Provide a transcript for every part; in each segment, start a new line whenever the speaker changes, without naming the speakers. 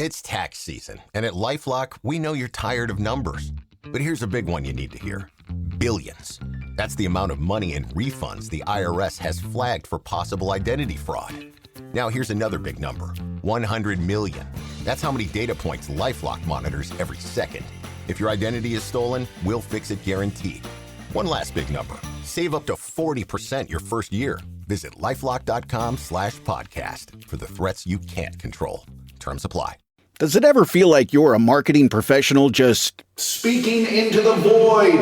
It's tax season, and at LifeLock, we know you're tired of numbers. But here's a big one you need to hear. Billions. That's the amount of money in refunds the IRS has flagged for possible identity fraud. Now here's another big number. 100 million. That's how many data points LifeLock monitors every second. If your identity is stolen, we'll fix it guaranteed. One last big number. Save up to 40% your first year. Visit LifeLock.com/podcast for the threats you can't control. Terms apply.
Does it ever feel like you're a marketing professional just
speaking into the void?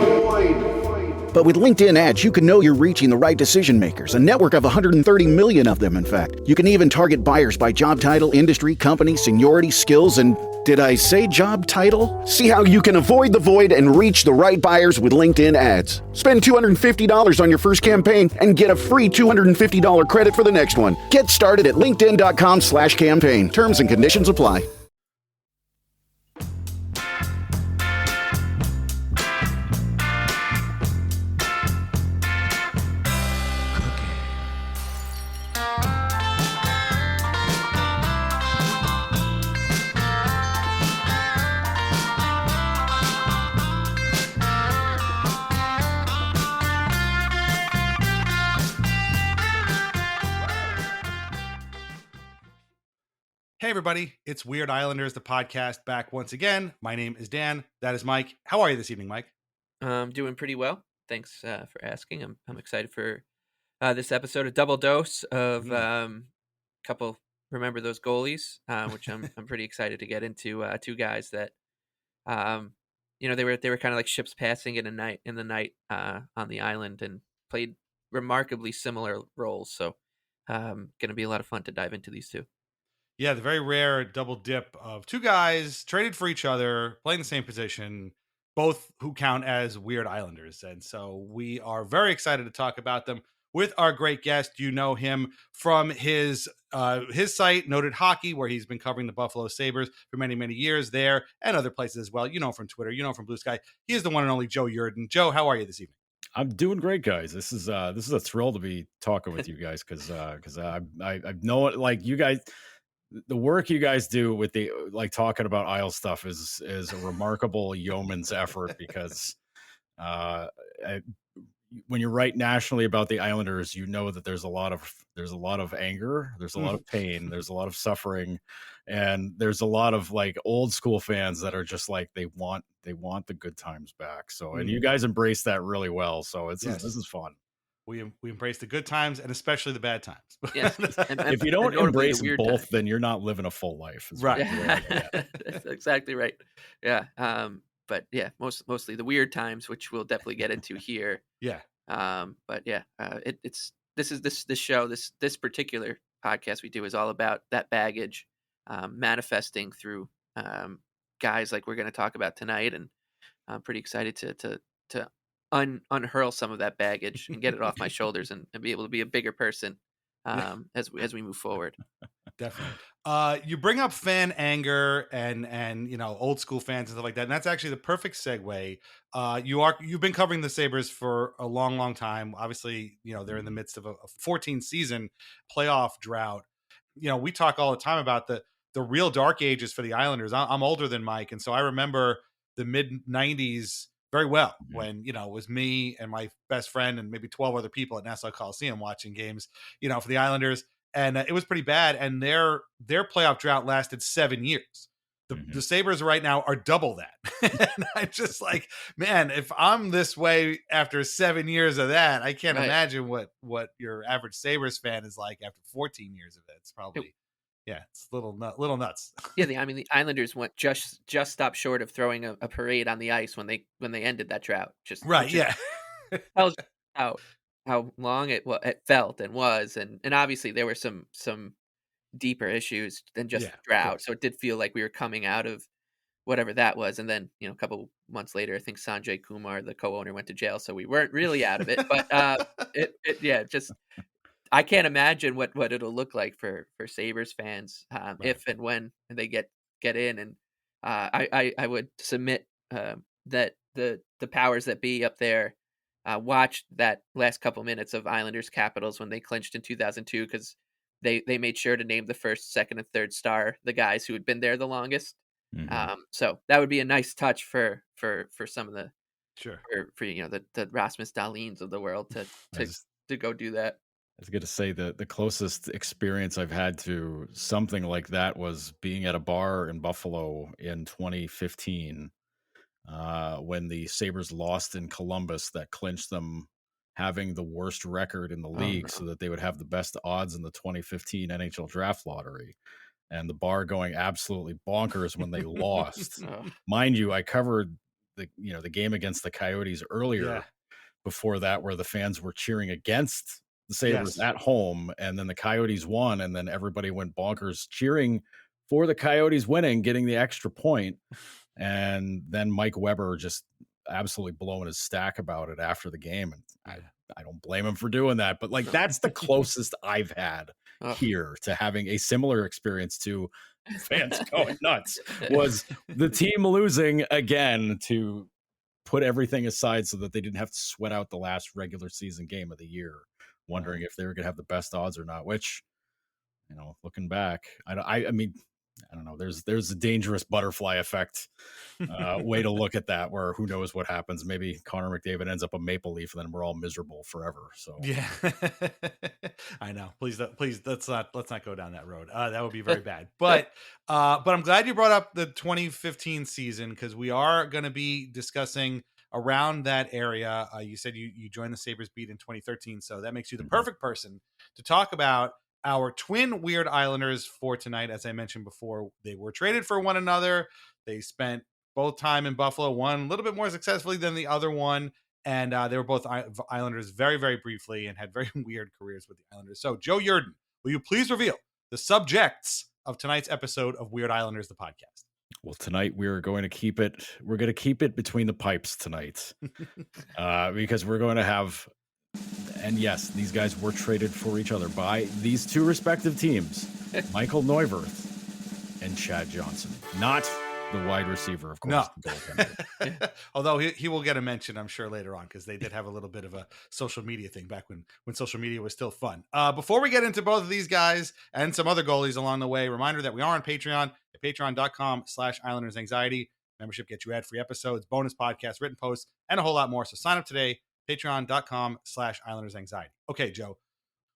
But with LinkedIn ads, you can know you're reaching the right decision makers, a network of 130 million of them, in fact. You can even target buyers by job title, industry, company, seniority, skills, and did I say job title? See how you can avoid the void and reach the right buyers with LinkedIn ads. Spend $250 on your first campaign and get a free $250 credit for the next one. Get started at linkedin.com/campaign. Terms and conditions apply.
Hey everybody, it's Weird Islanders, the podcast, back once again. My name is Dan. That is Mike. How are you this evening, Mike?
I'm doing pretty well. Thanks for asking. I'm excited for this episode, a double dose of couple remember those goalies, which I'm pretty excited to get into. Two guys that they were kind of like ships passing in the night on the island and played remarkably similar roles. So going to be a lot of fun to dive into these two.
Yeah, the very rare double dip of two guys traded for each other, playing the same position, both who count as Weird Islanders. And so we are very excited to talk about them with our great guest. You know him from his site, Noted Hockey, where he's been covering the Buffalo Sabres for many, many years there and other places as well. You know him from Twitter, you know him from Blue Sky. He is the one and only Joe Yerdon. Joe, how are you this evening?
I'm doing great, guys. This is a thrill to be talking with you guys because I know it, like you guys. The work you guys do with the talking about Isle stuff is a remarkable yeoman's effort because when you write nationally about the Islanders, you know that there's a lot of anger, there's a lot of pain, there's a lot of suffering, and there's a lot of like old school fans that are just like they want the good times back. So and you guys embrace that really well. So this is fun.
We embrace the good times and especially the bad times.
Yes.
And if you don't embrace both, times, then you're not living a full life.
Right.
Yeah. That's exactly right. Yeah. But yeah, mostly the weird times, which we'll definitely get into here.
Yeah.
But yeah, this show, this particular podcast we do is all about that baggage, manifesting through guys like we're going to talk about tonight. And I'm pretty excited to unhurl some of that baggage and get it off my shoulders and be able to be a bigger person as we move forward.
Definitely. You bring up fan anger and old school fans and stuff like that, and that's actually the perfect segue. You've been covering the Sabres for a long, long time. Obviously, they're in the midst of a 14 season playoff drought. We talk all the time about the real dark ages for the Islanders. I'm older than Mike, and so I remember the mid 90s very well when, it was me and my best friend and maybe 12 other people at Nassau Coliseum watching games, for the Islanders. And it was pretty bad. And their playoff drought lasted 7 years. The Sabres right now are double that. And I'm just like, man, if I'm this way after 7 years of that, I can't imagine what your average Sabres fan is like after 14 years of it. It's probably... Yeah, it's a little nuts.
Yeah, the Islanders went just stopped short of throwing a parade on the ice when they ended that drought. Just
right, yeah.
Tells you how long it felt and was, and obviously there were some deeper issues than just drought. So it did feel like we were coming out of whatever that was, and then a couple months later, I think Sanjay Kumar, the co-owner, went to jail, so we weren't really out of it. But just. I can't imagine what it'll look like for Sabres fans if and when they get in. And I would submit that the powers that be up there watched that last couple minutes of Islanders Capitals when they clinched in 2002, because they made sure to name the first, second, and third star the guys who had been there the longest. So that would be a nice touch for some of the for the Rasmus Dahlins of the world to go do that.
I was going to say the closest experience I've had to something like that was being at a bar in Buffalo in 2015 when the Sabres lost in Columbus, that clinched them having the worst record in the league so that they would have the best odds in the 2015 NHL draft lottery. And the bar going absolutely bonkers when they lost. Mind you, I covered the game against the Coyotes earlier before that, where the fans were cheering against the Sabres at home, and then the Coyotes won, and then everybody went bonkers cheering for the Coyotes winning, getting the extra point. And then Mike Weber just absolutely blowing his stack about it after the game. And I don't blame him for doing that, but like, that's the closest I've had here to having a similar experience to fans going nuts, was the team losing again to put everything aside so that they didn't have to sweat out the last regular season game of the year, wondering if they were going to have the best odds or not, which, looking back, I mean, I don't know. There's a dangerous butterfly effect way to look at that, where who knows what happens. Maybe Connor McDavid ends up a Maple Leaf, and then we're all miserable forever. So
yeah, I know. Please let's not go down that road. That would be very bad. But I'm glad you brought up the 2015 season, because we are going to be discussing around that area. You said you joined the Sabres beat in 2013, so that makes you the perfect person to talk about our twin Weird Islanders for tonight. As I mentioned before, they were traded for one another. They spent both time in Buffalo, one a little bit more successfully than the other one. And they were both Islanders very, very briefly, and had very weird careers with the Islanders. So, Joe Yerdon, will you please reveal the subjects of tonight's episode of Weird Islanders, the podcast?
Well, tonight we're going to keep it between the pipes tonight, because we're going to have. And yes, these guys were traded for each other by these two respective teams, Michal Neuvirth and Chad Johnson. Not the wide receiver, of course.
No.
The goaltender.
Although he will get a mention, I'm sure, later on, because they did have a little bit of a social media thing back when social media was still fun. Before we get into both of these guys and some other goalies along the way, reminder that we are on Patreon at patreon.com/IslandersAnxiety. Membership gets you ad-free episodes, bonus podcasts, written posts, and a whole lot more. So sign up today. Patreon.com/IslandersAnxiety. Okay, Joe,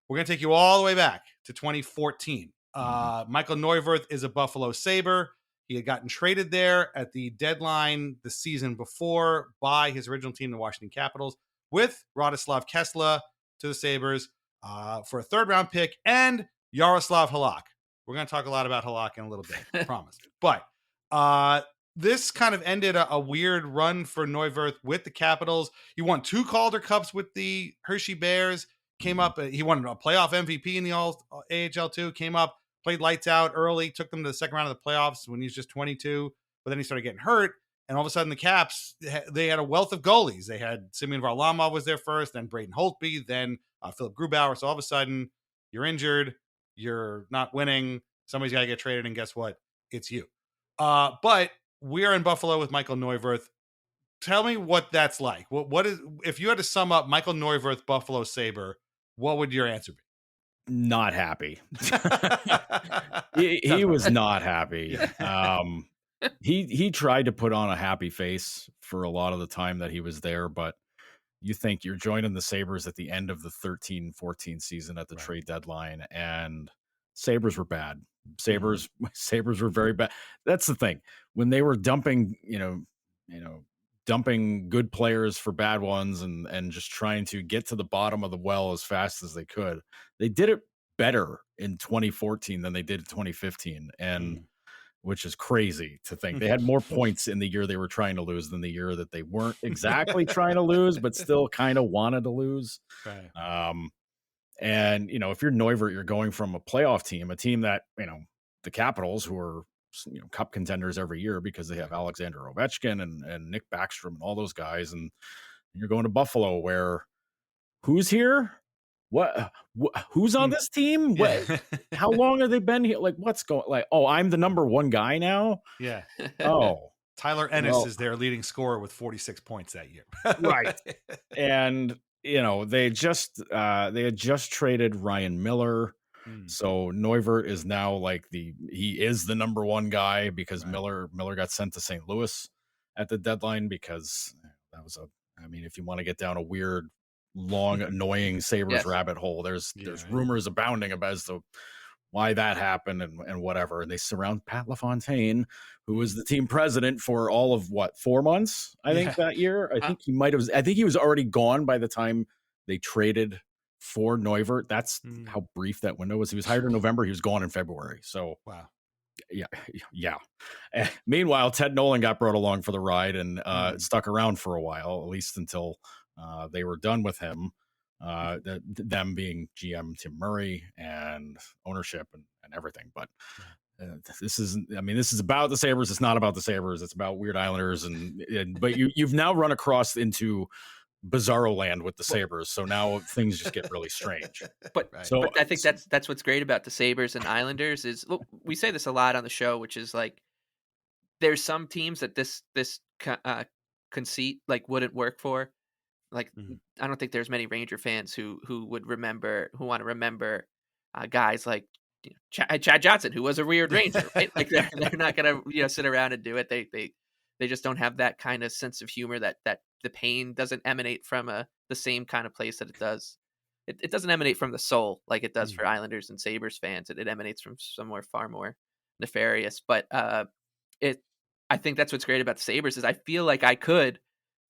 we're going to take you all the way back to 2014. Michal Neuvirth is a Buffalo Sabre. He had gotten traded there at the deadline the season before by his original team, the Washington Capitals, with Radoslav Kessler to the Sabres for a third-round pick and Jaroslav Halak. We're going to talk a lot about Halak in a little bit, I promise. But this kind of ended a weird run for Neuvirth with the Capitals. He won 2 Calder Cups with the Hershey Bears. Came up, he won a playoff MVP in the AHL too. Came up, played lights out early, took them to the second round of the playoffs when he was just 22. But then he started getting hurt, and all of a sudden the Caps, they had a wealth of goalies. They had Semyon Varlamov was there first, then Braden Holtby, then Philip Grubauer. So all of a sudden you're injured, you're not winning. Somebody's got to get traded, and guess what? It's you. But we are in Buffalo with Michal Neuvirth. Tell me what that's like. What is, if you had to sum up Michal Neuvirth, Buffalo Sabre, what would your answer be?
Not happy. he was not happy. He tried to put on a happy face for a lot of the time that he was there, but you think you're joining the Sabres at the end of the 13-14 season at the trade deadline, and Sabres were bad. Sabres were very bad. That's the thing. When they were dumping, dumping good players for bad ones and just trying to get to the bottom of the well as fast as they could, they did it better in 2014 than they did in 2015. And which is crazy to think. They had more points in the year they were trying to lose than the year that they weren't exactly trying to lose, but still kind of wanted to lose.
Right.
And, if you're Neuvirth, you're going from a playoff team, a team that, the Capitals, who are, cup contenders every year because they have Alexander Ovechkin and Nick Backstrom and all those guys. And you're going to Buffalo, where who's here? Who's on this team? How long have they been here? Like, what's going, like, oh, I'm the number 1 guy now.
Yeah.
Oh,
Tyler Ennis is their leading scorer with 46 points that year.
Right. And, they had just traded Ryan Miller. So Neuvirth is now like he is the number one guy because Miller got sent to St. Louis at the deadline because that was I mean, if you want to get down a weird, long, annoying Sabres rabbit hole, there's rumors abounding about as to why that happened and whatever. And they surround Pat LaFontaine, who was the team president for all of 4 months, I think, that year. I think he was already gone by the time they traded for Neuvirth. That's how brief that window was. He was hired in November. He was gone in February. So
wow.
Yeah. Meanwhile, Ted Nolan got brought along for the ride and stuck around for a while, at least until they were done with him. Them being GM Tim Murray and ownership and everything. But this is about the Sabres. It's not about the Sabres. It's about Weird Islanders. But you've now run across into bizarro land with the Sabres, so now things just get really strange.
But I think that's what's great about the Sabres and Islanders is we say this a lot on the show, which is like there's some teams that this conceit like wouldn't work for. Like I don't think there's many Ranger fans who want to remember guys like Chad Johnson, who was a weird Ranger, right? Like they're not gonna sit around and do it. They just don't have that kind of sense of humor that the pain doesn't emanate from the same kind of place that it does. It doesn't emanate from the soul like it does for Islanders and Sabres fans. It emanates from somewhere far more nefarious. But I think that's what's great about the Sabres is I feel like I could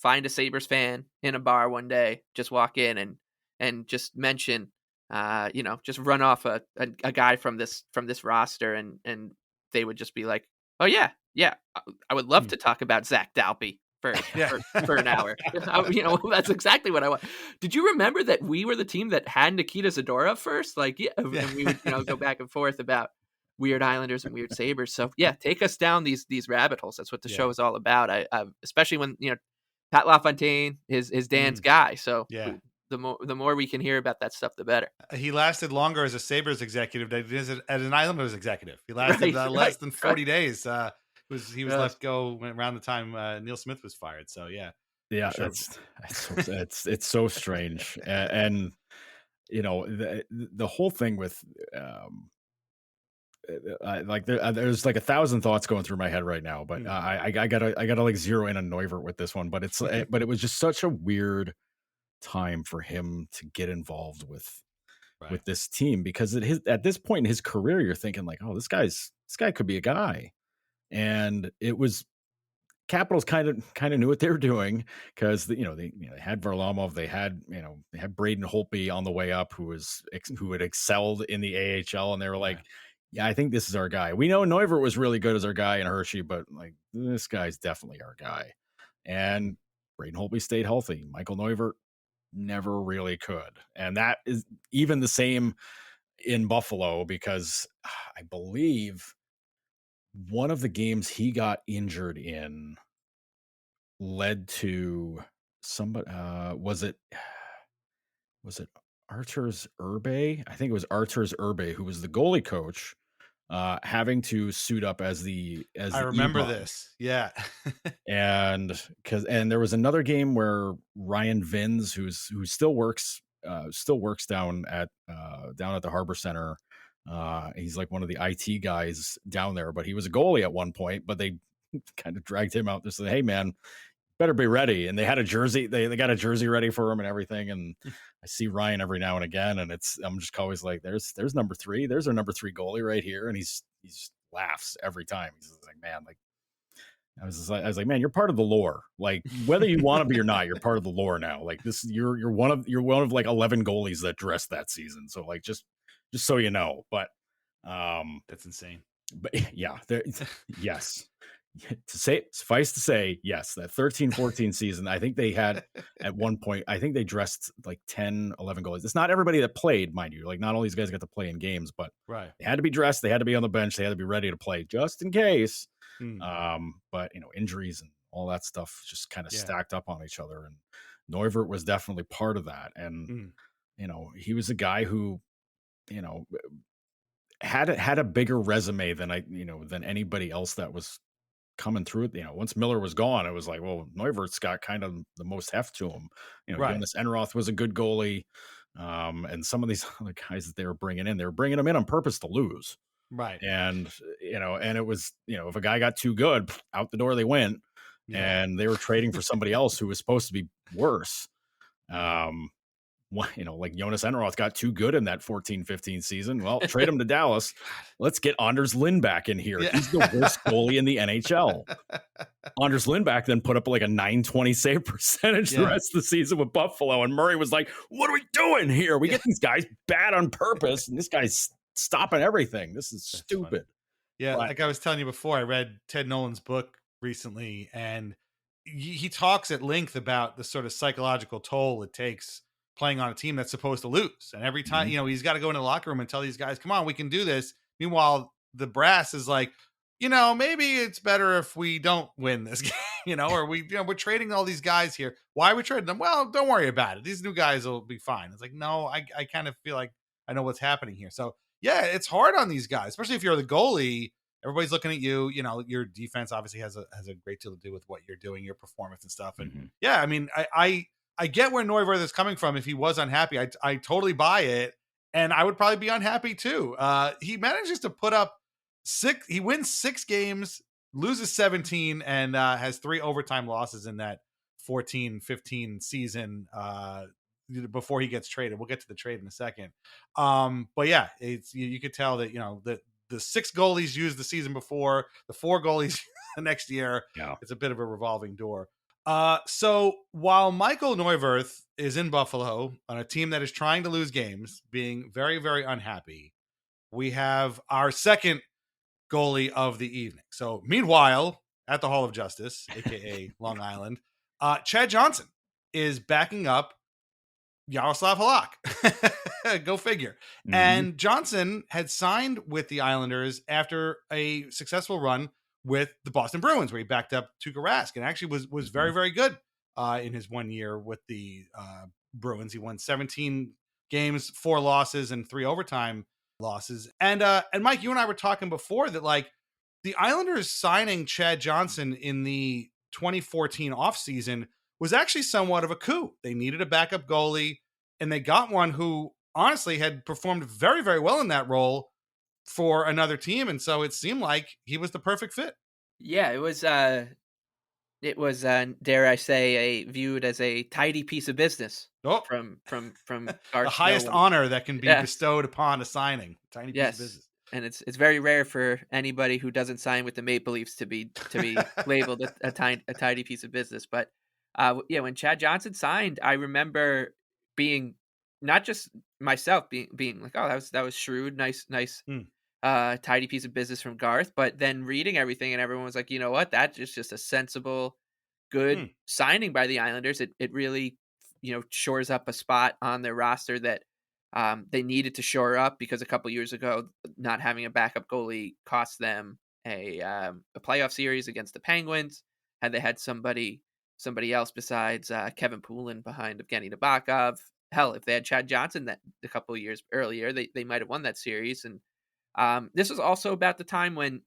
find a Sabres fan in a bar one day, just walk in and just mention, just run off a guy from this roster and they would just be like, oh yeah, I would love to talk about Zach Dalpe for an hour. That's exactly what I want. Did you remember that we were the team that had Nikita Zadorov first? Like, and we would go back and forth about Weird Islanders and Weird Sabres. So take us down these rabbit holes. That's what the show is all about. I especially when Pat LaFontaine is Dan's guy. So the more we can hear about that stuff, the better.
He lasted longer as a Sabres executive than he did as an Islanders executive. He lasted less than 40 days. He was let go around the time Neil Smith was fired. So sure.
It's so strange, and the whole thing with there's like 1,000 thoughts going through my head right now, but I gotta like zero in on Neuvirth with this one. But but it was just such a weird time for him to get involved with this team because at this point in his career, you're thinking like, oh, this guy could be a guy. And it was Capitals kind of knew what they were doing because they had Varlamov, they had Braden Holtby on the way up who had excelled in the AHL, and they were like, I think this is our guy. We know Neuvirth was really good as our guy in Hershey, but like this guy's definitely our guy. And Braden Holtby stayed healthy. Michael Neuvirth never really could, and that is even the same in Buffalo because I believe one of the games he got injured in led to somebody was it Arturs Urbe? I think it was Arturs Urbe who was the goalie coach having to suit up as I
remember
E-Bug.
this. Yeah.
and there was another game where Ryan Vins who still works down at the Harbor Center. He's like one of the IT guys down there, but he was a goalie at one point, but they kind of dragged him out to say, hey man, better be ready. And they had a jersey, they got a jersey ready for him and everything. And I see Ryan every now and again, and I'm just always like, there's number 3, there's our number 3 goalie right here. And he laughs every time. He's like, man, like, I was like, man, you're part of the lore. Like whether you want to be or not, you're part of the lore now. Like this, you're one of like 11 goalies that dressed that season. So like, just so you know, but
that's insane.
But yeah, yes. Suffice to say, yes, that 13-14 season, I think they had at one point, I think they dressed like 10, 11 goalies. It's not everybody that played, mind you. Like not all these guys got to play in games, but they had to be dressed. They had to be on the bench. They had to be ready to play just in case. But injuries and all that stuff just kind of stacked up on each other. And Neuvirth was definitely part of that. And, he was a guy who, had a bigger resume than anybody else that was coming through it. Once Miller was gone, it was like, well, Neuvirth's got kind of the most heft to him. Jonas Enroth was a good goalie. And some of these other guys that they were bringing them in on purpose to lose.
Right.
And, and it was, if a guy got too good, out the door they went,
Yeah.
and they were trading for somebody else who was supposed to be worse. Like Jonas Enroth got too good in that 14-15 season. Well, trade him to Dallas. Let's get Anders Lindback in here.
Yeah.
He's the worst goalie in the NHL. Anders Lindback then put up like a .920 save percentage the rest of the season with Buffalo. And Murray was like, what are we doing here? We get these guys bad on purpose, and this guy's stopping everything. This is stupid.
Funny. Yeah, like I was telling you before, I read Ted Nolan's book recently, and he talks at length about the sort of psychological toll it takes playing on a team that's supposed to lose. And every time, he's got to go into the locker room and tell these guys, come on, we can do this. Meanwhile, the brass is like, maybe it's better if we don't win this game, or we're trading all these guys here. Why are we trading them? Well, don't worry about it. These new guys will be fine. It's like, no, I kind of feel like I know what's happening here. So yeah, it's hard on these guys, especially if you're the goalie. Everybody's looking at you. Your defense obviously has a great deal to do with what you're doing, your performance and stuff. And yeah, I mean, I get where Neuvirth is coming from. If he was unhappy, I totally buy it. And I would probably be unhappy too. He manages to put up he wins 6 games, loses 17, and has 3 overtime losses in that 14-15 season before he gets traded. We'll get to the trade in a second. But yeah, it's you could tell that the 6 goalies used the season before, the 4 goalies the next year. Yeah. It's a bit of a revolving door. So while Michal Neuvirth is in Buffalo on a team that is trying to lose games, being very, very unhappy, we have our second goalie of the evening. So meanwhile, at the Hall of Justice, aka Long Island, Chad Johnson is backing up Jaroslav Halak. Go figure. And Johnson had signed with the Islanders after a successful run with the Boston Bruins, where he backed up Tuukka Rask and actually was very, very good in his 1 year with the Bruins. He won 17 games, 4 losses, and 3 overtime losses. And Mike, you and I were talking before that, like, the Islanders signing Chad Johnson in the 2014 offseason was actually somewhat of a coup. They needed a backup goalie, and they got one who honestly had performed very, very well in that role for another team. And so it seemed like he was the perfect fit.
Yeah, it was dare I say, viewed as a tidy piece of business from
the highest honor that can be bestowed upon a signing. Tiny piece of business.
And it's very rare for anybody who doesn't sign with the Maple Leafs to be labeled a tidy piece of business. But when Chad Johnson signed, I remember being, not just myself being like, oh, that was shrewd, nice tidy piece of business from Garth, but then reading everything and everyone was like, you know what, that is just a sensible, good signing by the Islanders. It really, shores up a spot on their roster that they needed to shore up, because a couple years ago, not having a backup goalie cost them a playoff series against the Penguins. Had they had somebody else besides Kevin Poulin behind Evgeny Nabokov, hell, if they had Chad Johnson that a couple of years earlier, they might have won that series. And this was also about the time when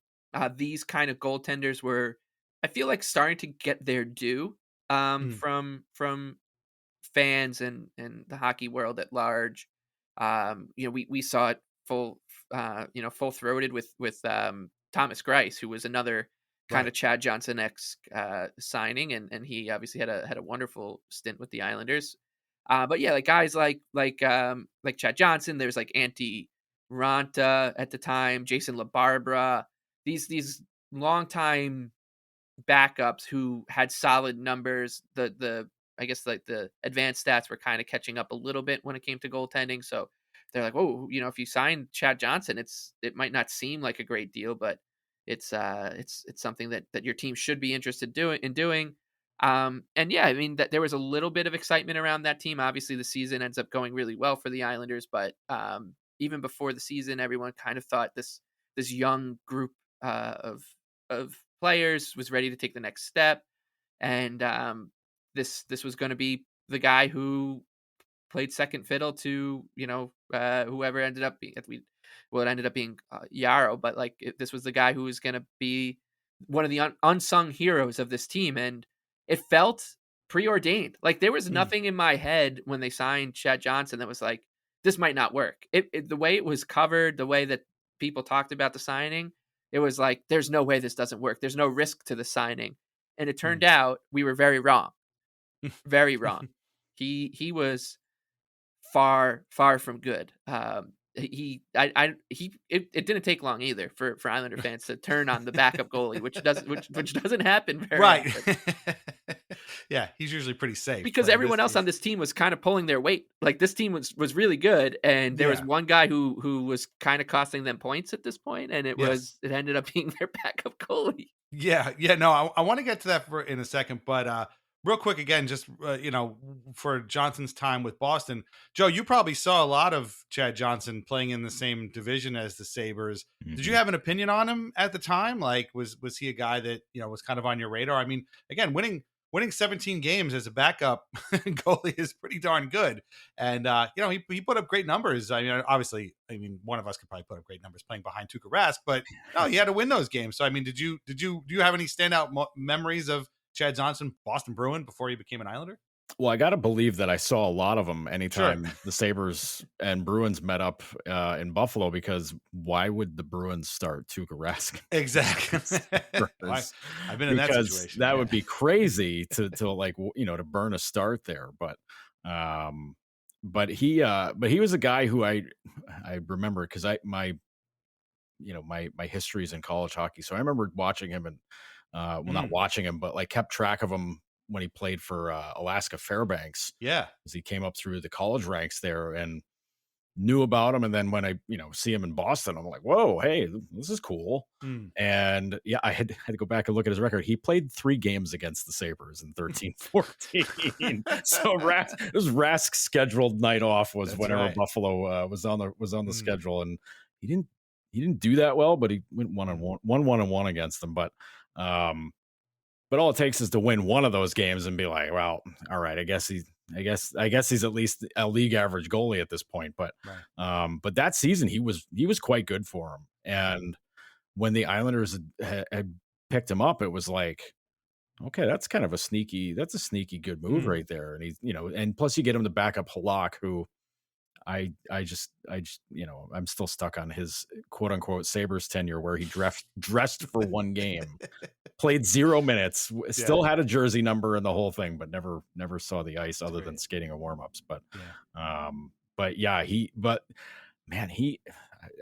these kind of goaltenders were, I feel like, starting to get their due from fans and the hockey world at large. We saw it full throated with Thomas Greiss, who was another kind of Chad Johnson-esque signing, and he obviously had a wonderful stint with the Islanders. But yeah, like guys like Chad Johnson, there's like Antti Ranta at the time, Jason LaBarbera, these longtime backups who had solid numbers. I guess like the advanced stats were kind of catching up a little bit when it came to goaltending. So they're like, oh, if you sign Chad Johnson, it might not seem like a great deal, but it's something that your team should be interested in doing. And yeah, I mean, that there was a little bit of excitement around that team. Obviously, the season ends up going really well for the Islanders, but even before the season, everyone kind of thought this young group of players was ready to take the next step, and this was going to be the guy who played second fiddle to whoever ended up being it ended up being Yarrow, but this was the guy who was going to be one of the unsung heroes of this team. And it felt preordained. Like there was nothing in my head when they signed Chad Johnson that was like, this might not work. The way it was covered, the way that people talked about the signing, it was like, there's no way this doesn't work. There's no risk to the signing. And it turned out we were very wrong. Very wrong. He was far from good. It didn't take long either for Islander fans to turn on the backup goalie, which doesn't happen very often.
Yeah, he's usually pretty safe
because everyone else on this team was kind of pulling their weight. Like this team was really good, and there was one guy who was kind of costing them points at this point, and it ended up being their backup goalie.
Yeah. No, I want to get to that in a second, but real quick again, just for Johnson's time with Boston, Joe, you probably saw a lot of Chad Johnson playing in the same division as the Sabres. Did you have an opinion on him at the time? Like, was he a guy that was kind of on your radar? I mean, again, winning 17 games as a backup goalie is pretty darn good, and he put up great numbers. I mean, obviously, one of us could probably put up great numbers playing behind Tuukka Rask, but no, he had to win those games. So, I mean, do you have any standout memories of Chad Johnson, Boston Bruin, before he became an Islander?
Well, I got to believe that I saw a lot of them anytime the Sabres and Bruins met up in Buffalo, because why would the Bruins start Tuukka Rask?
Exactly. I've been in that situation.
That would be crazy to burn a start there. But he was a guy who I remember, because my history is in college hockey. So I remember watching him and not watching him, but like kept track of him when he played for Alaska Fairbanks.
Yeah.
As he came up through the college ranks there, and knew about him. And then when I, see him in Boston, I'm like, whoa, hey, this is cool. And yeah, I had to go back and look at his record. He played 3 games against the Sabres in 13-14. So it was Rask's scheduled night off was whenever Buffalo was on the schedule, and he didn't do that well, but he went 1-1 against them. But all it takes is to win one of those games and be like, well, all right, I guess he's at least a league average goalie at this point. But but that season he was quite good for him. And when the Islanders had picked him up, it was like, okay, that's kind of a sneaky good move right there. And he's, and plus you get him to back up Halak, who I just I'm still stuck on his quote unquote Sabres tenure, where he dressed for one game, played 0 minutes, still had a jersey number and the whole thing, but never saw the ice other than skating or warm-ups.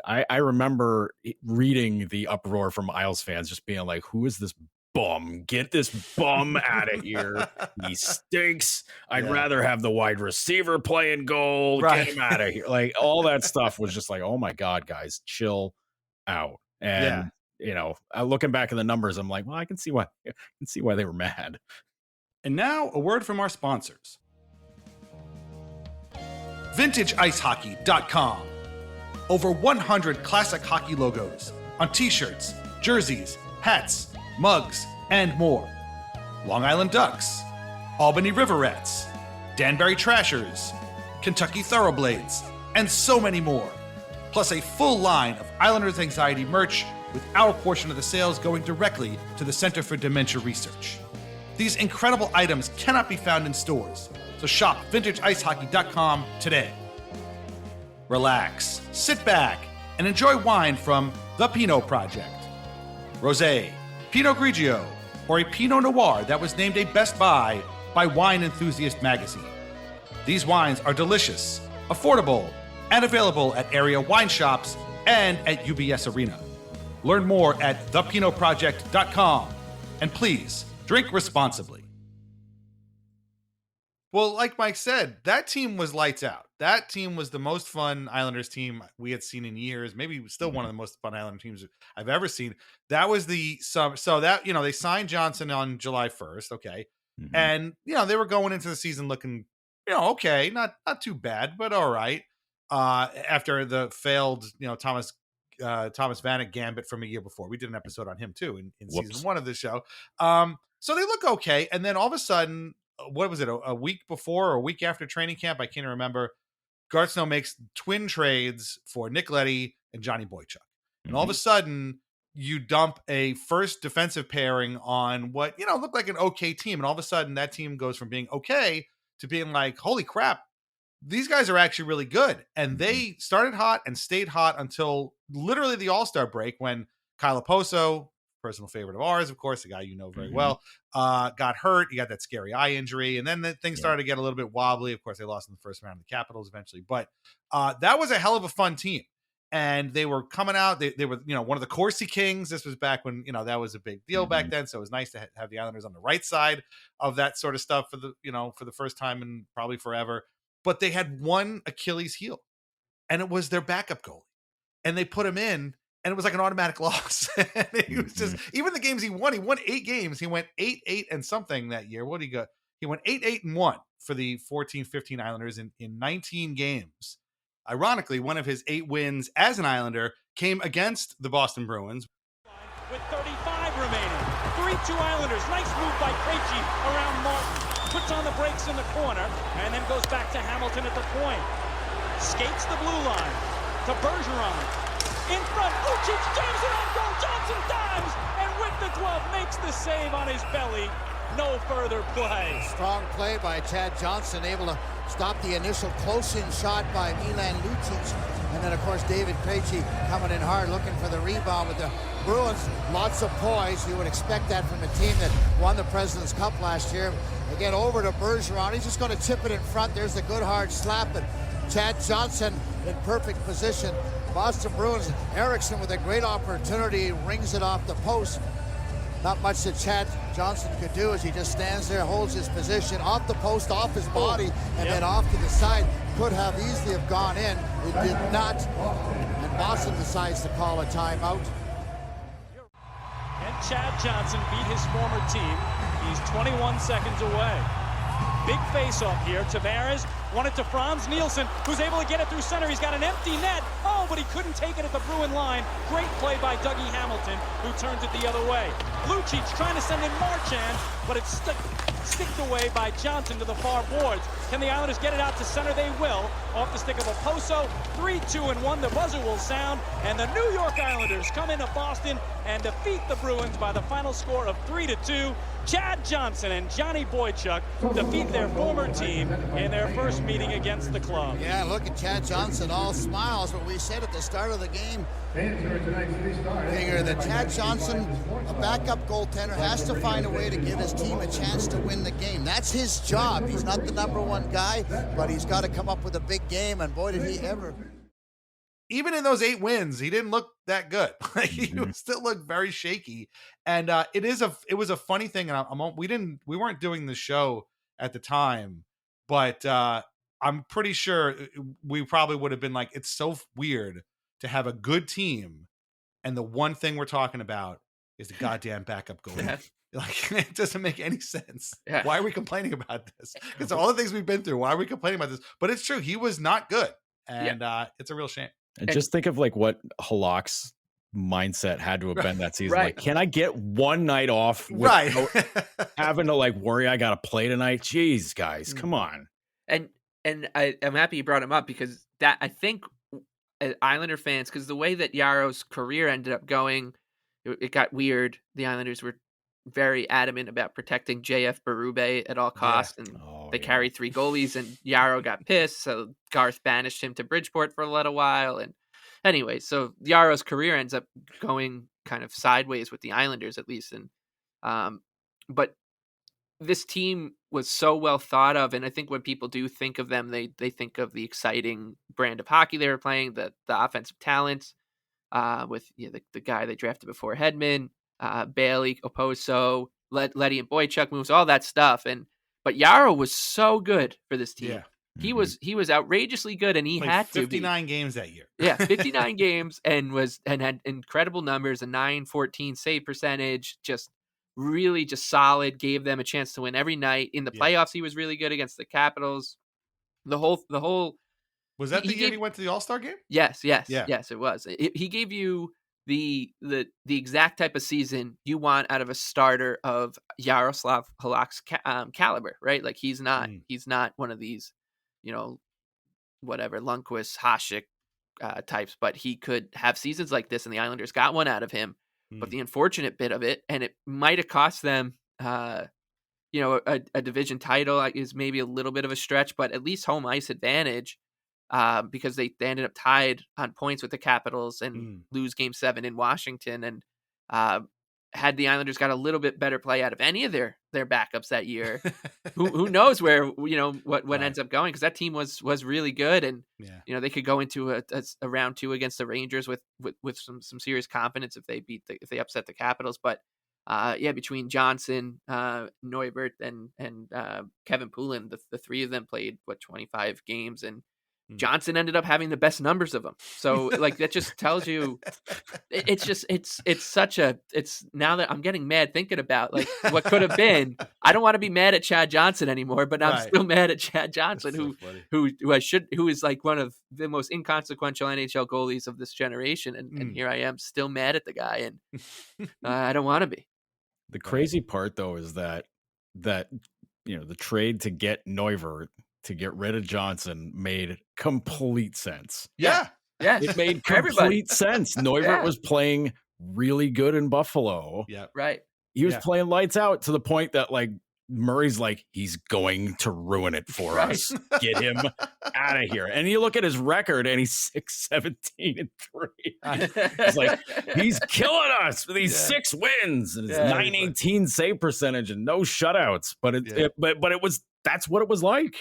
I remember reading the uproar from Isles fans just being like, who is this bum? Get this bum out of here. He stinks. I'd rather have the wide receiver playing goal. Get him out of here. Like, all that stuff was just like, oh my God, guys, chill out. And looking back at the numbers, I'm like, well, I can see why they were mad.
And now a word from our sponsors. VintageIceHockey.com. Over 100 classic hockey logos on t-shirts, jerseys, hats, mugs, and more. Long Island Ducks, Albany Riverettes, Danbury Trashers, Kentucky Thoroughblades, and so many more. Plus a full line of Islanders Anxiety merch, with our portion of the sales going directly to the Center for Dementia Research. These incredible items cannot be found in stores, so shop VintageIceHockey.com today. Relax, sit back, and enjoy wine from The Pinot Project. Rosé, Pinot Grigio, or a Pinot Noir that was named a Best Buy by Wine Enthusiast magazine. These wines are delicious, affordable, and available at area wine shops and at UBS Arena. Learn more at thepinotproject.com, and please drink responsibly. Well, like Mike said, that team was lights out. That team was the most fun Islanders team we had seen in years. Maybe still one of the most fun Islander teams I've ever seen. That was they signed Johnson on July 1st. Okay. And, they were going into the season looking, okay, not too bad, but all right. After the failed, Thomas Vanek gambit from a year before. We did an episode on him too in season 1 of this show. So they look okay. And then all of a sudden, what was it? A week before or a week after training camp? I can't remember. Garth Snow makes twin trades for Nick Leddy and Johnny Boychuk. And all of a sudden, you dump a first defensive pairing on what, looked like an okay team. And all of a sudden that team goes from being okay to being like, holy crap, these guys are actually really good. And they started hot and stayed hot until literally the All-Star break, when Kyle Oposo, personal favorite of ours, of course, the guy you know very well, got hurt. He got that scary eye injury. And then the things started to get a little bit wobbly. Of course, they lost in the first round of the Capitals eventually. But that was a hell of a fun team. And they were coming out. They were, one of the Corsi Kings. This was back when, that was a big deal back then. So it was nice to have the Islanders on the right side of that sort of stuff for the first time in probably forever. But they had one Achilles heel, and it was their backup goalie. And they put him in, and it was like an automatic loss. And he was just, even the games he won 8 games. He went 8-8 and something that year. What did he go? He went 8-8-1 for the 14-15 Islanders in 19 games. Ironically, one of his 8 wins as an Islander came against the Boston Bruins.
With 35 remaining. 3-2 Islanders. Nice move by Krejci around Martin. Puts on the brakes in the corner, and then goes back to Hamilton at the point. Skates the blue line to Bergeron. In front, Lucic jams it on goal. Johnson dives, and with the glove makes the save on his belly. No further play.
Strong play by Chad Johnson, able to stop the initial close-in shot by Milan Lucic. And then, of course, David Krejci coming in hard, looking for the rebound with the Bruins. Lots of poise. You would expect that from a team that won the President's Cup last year. Again, over to Bergeron. He's just going to tip it in front. There's the good hard slap. And Chad Johnson in perfect position. Boston Bruins, Eriksson with a great opportunity, rings it off the post. Not much that Chad Johnson could do as he just stands there, holds his position off the post, off his body, and then off to the side. Could have easily have gone in. It did not. And Boston decides to call a timeout.
And Chad Johnson beat his former team. He's 21 seconds away. Big face-off here. Tavares won it to Franz Nielsen, who's able to get it through center. He's got an empty net. Oh, but he couldn't take it at the Bruin line. Great play by Dougie Hamilton, who turns it the other way. Lucic trying to send in Marchand, but it's sticked away by Johnson to the far boards. Can the Islanders get it out to center? They will. Off the stick of Oposo. 3-2-1. The buzzer will sound, and the New York Islanders come into Boston and defeat the Bruins by the final score of 3-2. Chad Johnson and Johnny Boychuk defeat their former team in their first meeting against the club.
Yeah, look at Chad Johnson, all smiles. What we said at the start of the game, figure that Chad Johnson, a backup goaltender, has to find a way to give his team a chance to win the game. That's his job. He's not the number one guy, but he's got to come up with a big game, and boy, did he ever.
Even in those 8 wins, he didn't look that good. He still looked very shaky. And it was a funny thing. And we weren't doing the show at the time, but I'm pretty sure we probably would have been like, it's so weird to have a good team, and the one thing we're talking about is the goddamn backup goalie. Like, it doesn't make any sense. Why are we complaining about this? Because all the things we've been through, why are we complaining about this? But it's true, he was not good, and it's a real shame.
And just think of like what Halak's mindset had to have been that season. Like, can I get one night off without having to like worry I got to play tonight? Jeez, guys, come on.
And I'm happy you brought him up, because that, I think, Islander fans, because the way that Yaro's career ended up going, it got weird. The Islanders were very adamant about protecting JF Berube at all costs, and they carried 3 goalies, and Yaro got pissed, so Garth banished him to Bridgeport for a little while. And anyway, so Yaro's career ends up going kind of sideways with the Islanders, at least. And but this team was so well thought of, and I think when people do think of them, they think of the exciting brand of hockey they were playing, the offensive talents, with the guy they drafted before Hedman, Bailey, Oposo, Leddy and Boychuk moves, all that stuff. But Yaro was so good for this team. He was outrageously good, and he had
59 games that year.
59 games, and had incredible numbers, a .914 save percentage, just really just solid, gave them a chance to win every night. In the playoffs, he was really good against the Capitals. The whole
was that the year he went to the All-Star game?
Yes, it was. He gave you the exact type of season you want out of a starter of Jaroslav Halak's caliber, right? Like, he's not one of these, whatever, Lundqvist, Hasek types, but he could have seasons like this, and the Islanders got one out of him, But the unfortunate bit of it, and it might have cost them, a division title is maybe a little bit of a stretch, but at least home ice advantage, because they ended up tied on points with the Capitals and lose Game 7 in Washington. And had the Islanders got a little bit better play out of any of their backups that year, who knows where what ends up going, because that team was really good, and they could go into a round 2 against the Rangers with some serious confidence if they upset the Capitals. But between Johnson, Neuvirth, and Kevin Poulin, the three of them played 25 games, and Johnson ended up having the best numbers of them. So that just tells you, it's now that I'm getting mad thinking about what could have been. I don't want to be mad at Chad Johnson anymore, but I'm still mad at Chad Johnson, who is one of the most inconsequential NHL goalies of this generation. And here I am still mad at the guy, and I don't want to be.
The crazy part though is that the trade to get Neuvirth, to get rid of Johnson, made complete sense.
Yeah.
It made complete sense. Neuvirth was playing really good in Buffalo.
Yeah.
Right.
He was playing lights out to the point that Murray's he's going to ruin it for us. Get him out of here. And you look at his record and he's 6-17-3. It's he's killing us with these 6 wins and his 918 save percentage and no shutouts. But that's what it was like.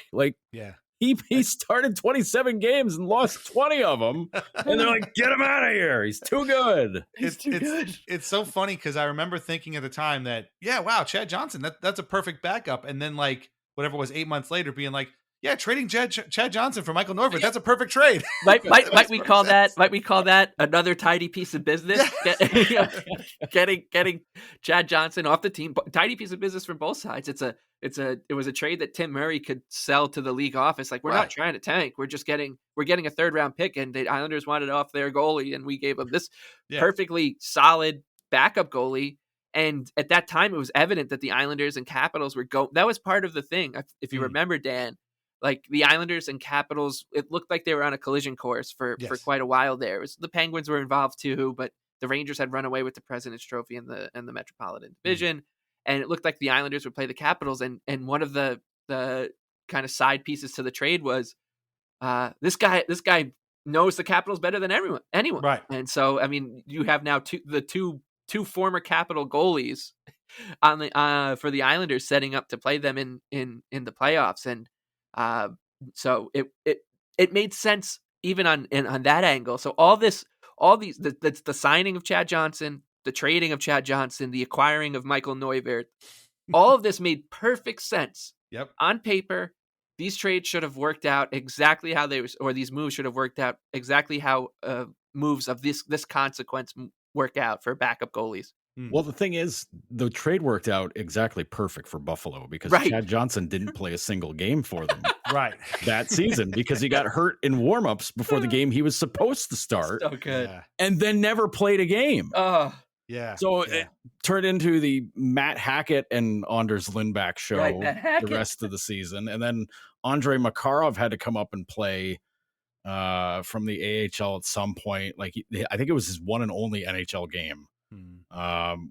He started 27 games and lost 20 of them. And they're get him out of here. He's too good.
He's too good. It's so funny because I remember thinking at the time that, wow, Chad Johnson, that's a perfect backup. And then whatever it was 8 months later being trading Chad Johnson for Michal Neuvirth, that's a perfect trade.
Might we call that another tidy piece of business? Getting Chad Johnson off the team. Tidy piece of business from both sides. It was a trade that Tim Murray could sell to the league office. We're not trying to tank. We're getting a 3rd round pick, and the Islanders wanted off their goalie, and we gave them this perfectly solid backup goalie. And at that time, it was evident that the Islanders and Capitals were that was part of the thing. If you remember, Dan, the Islanders and Capitals, it looked like they were on a collision course for quite a while there. The Penguins were involved too, but the Rangers had run away with the President's Trophy in the Metropolitan Division. And it looked like the Islanders would play the Capitals. And one of the kind of side pieces to the trade was this guy knows the Capitals better than anyone.
Right.
And so, you have now two former Capital goalies on the for the Islanders setting up to play them in the playoffs. And so it made sense even on that angle. So the signing of Chad Johnson, the trading of Chad Johnson, the acquiring of Michal Neuvirth, all of this made perfect sense.
Yep.
On paper, these trades should have worked out exactly how these moves should have worked out exactly how moves of this consequence work out for backup goalies.
Well, the thing is, the trade worked out exactly perfect for Buffalo because Chad Johnson didn't play a single game for them that season because he got hurt in warmups before the game he was supposed to start.
So good.
And then never played a game. So it turned into the Matt Hackett and Anders Lindback show the rest of the season. And then Andrei Makarov had to come up and play from the AHL at some point. I think it was his one and only NHL game.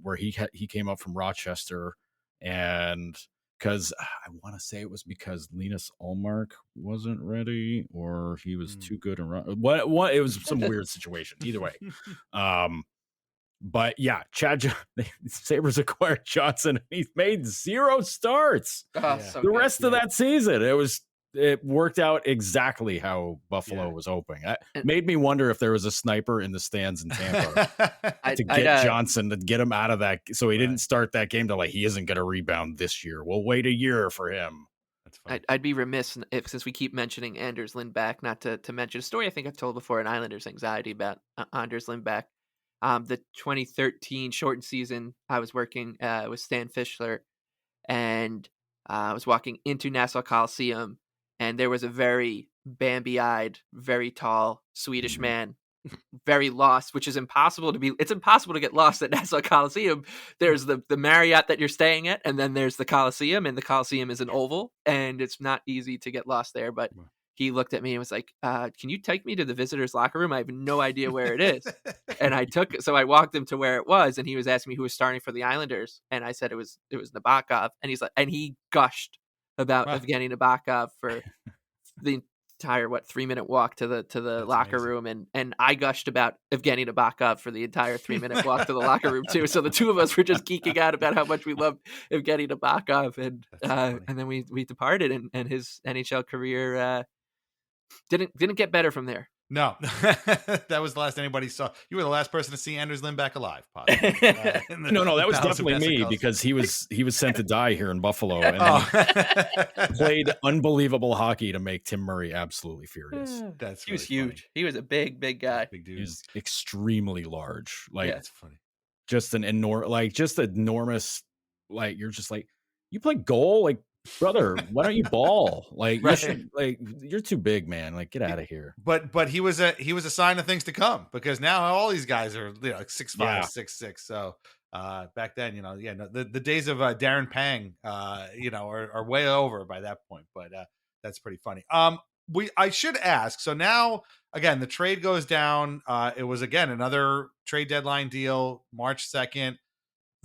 Where he came up from Rochester, and because I want to say it was because Linus Ullmark wasn't ready or he was too good and what it was some weird situation either way. But the Sabres acquired Johnson and he's made 0 starts the rest of that season. It worked out exactly how Buffalo was hoping. It made me wonder if there was a sniper in the stands in Tampa to get Johnson, to get him out of that. So he didn't start that game to he isn't going to rebound this year. We'll wait a year for him.
That's fine.
I'd be remiss since we keep mentioning Anders Lindback, not to mention a story I think I've told before in Islanders Anxiety about Anders Lindback. The 2013 shortened season, I was working with Stan Fischler, and I was walking into Nassau Coliseum. And there was a very Bambi-eyed, very tall Swedish man, very lost, which is impossible to be. It's impossible to get lost at Nassau Coliseum. There's the Marriott that you're staying at, and then there's the Coliseum, and the Coliseum is an oval, and it's not easy to get lost there. But he looked at me and was like, "Can you take me to the visitors' locker room? I have no idea where it is." And I walked him to where it was, and he was asking me who was starting for the Islanders, and I said it was Nabokov, and he gushed about Evgeny Nabokov for the entire 3-minute walk to the locker room, and I gushed about Evgeny Nabokov for the entire 3-minute walk to the locker room too. So the two of us were just geeking out about how much we loved Evgeny Nabokov, and then we departed, and his NHL career didn't get better from there.
No, that was the last anybody saw. You were the last person to see Anders Lindback alive.
No, that was definitely me, because he was sent to die here in Buffalo, and played unbelievable hockey to make Tim Murray absolutely furious.
He was huge. He was a big guy.
Big dude.
He was extremely large. Like,
that's funny.
Just an enormous. Like, you're just like, you play goal, like, brother, why don't you ball? Like, you're too big, man. Like, get out of here.
But he was a sign of things to come, because now all these guys are, you know, like 6'5", 6'6". So back then, you know, the days of Darren Pang, you know, are way over by that point. But that's pretty funny. I should ask. So now, again, the trade goes down. It was, again, another trade deadline deal, March 2nd.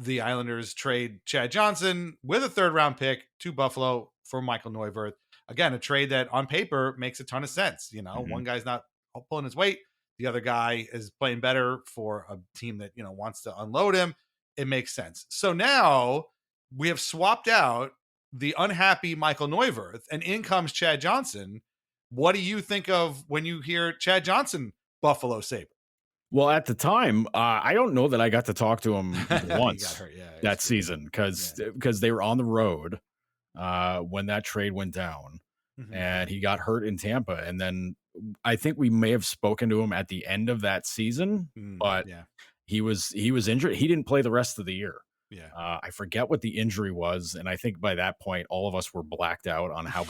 The Islanders trade Chad Johnson with a 3rd-round pick to Buffalo for Michal Neuvirth. Again, a trade that on paper makes a ton of sense. You know, one guy's not pulling his weight. The other guy is playing better for a team that, you know, wants to unload him. It makes sense. So now we have swapped out the unhappy Michal Neuvirth, and in comes Chad Johnson. What do you think of when you hear Chad Johnson, Buffalo Sabre?
Well, at the time, I don't know that I got to talk to him once that season, because they were on the road when that trade went down, and he got hurt in Tampa. And then I think we may have spoken to him at the end of that season, but he was injured. He didn't play the rest of the year. I forget what the injury was, and I think by that point, all of us were blacked out on how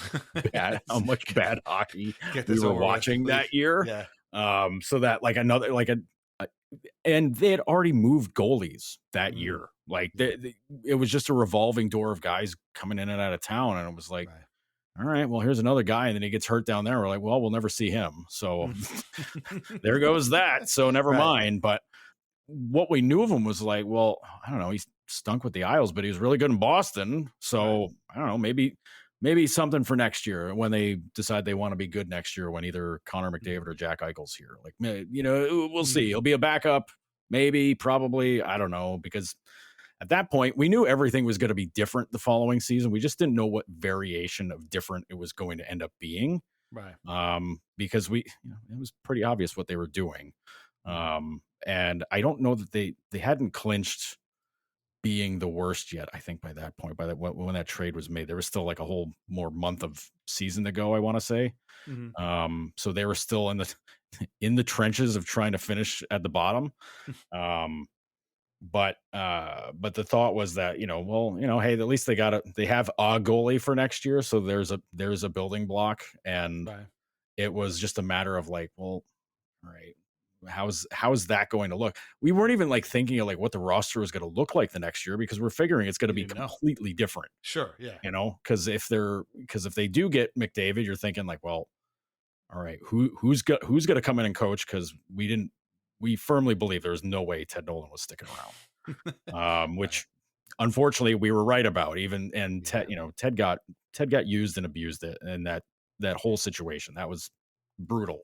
much bad hockey we were watching that year. So that, like, and they had already moved goalies that year. Like, it was just a revolving door of guys coming in and out of town. And it was like, all right, well, here's another guy. And then he gets hurt down there. We're like, well, we'll never see him. So there goes that. So never mind. But what we knew of him was like, well, I don't know. He stunk with the Isles, but he was really good in Boston. So I don't know, maybe something for next year when they decide they want to be good next year, when either Connor McDavid or Jack Eichel's here. Like, you know, we'll see. He'll be a backup, maybe, probably. I don't know, because at that point we knew everything was going to be different the following season. We just didn't know what variation of different it was going to end up being. Because it was pretty obvious what they were doing. And I don't know that they hadn't clinched being the worst yet. I think by that point, when that trade was made, there was still like a whole more month of season to go, I want to say. So they were still in the trenches of trying to finish at the bottom. But the thought was that, hey, at least they have a goalie for next year. So there's a building block, and it was just a matter of like, well, all right, how's that going to look? We weren't even like thinking of like what the roster was going to look like the next year, because we're figuring it's going to be completely different.
Sure. Yeah.
Because if they do get McDavid, you're thinking like, well, all right, who's going to come in and coach? Because we firmly believe there's no way Ted Nolan was sticking around. Which unfortunately we were right about. Ted got used and abused it, and that whole situation, that was brutal.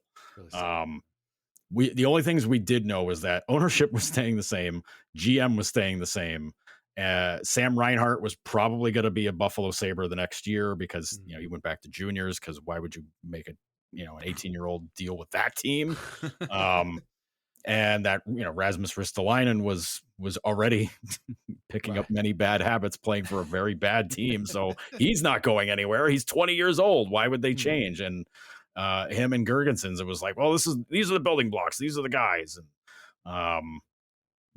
Really, the only things we did know was that ownership was staying the same, GM was staying the same. Sam Reinhart was probably going to be a Buffalo Sabre the next year, because he went back to juniors, because why would you make an 18-year-old deal with that team? And that Rasmus Ristolainen was already picking up many bad habits, playing for a very bad team, so he's not going anywhere. He's 20 years old. Why would they change? And him and Gergensons, it was like, well, these are the building blocks, these are the guys, and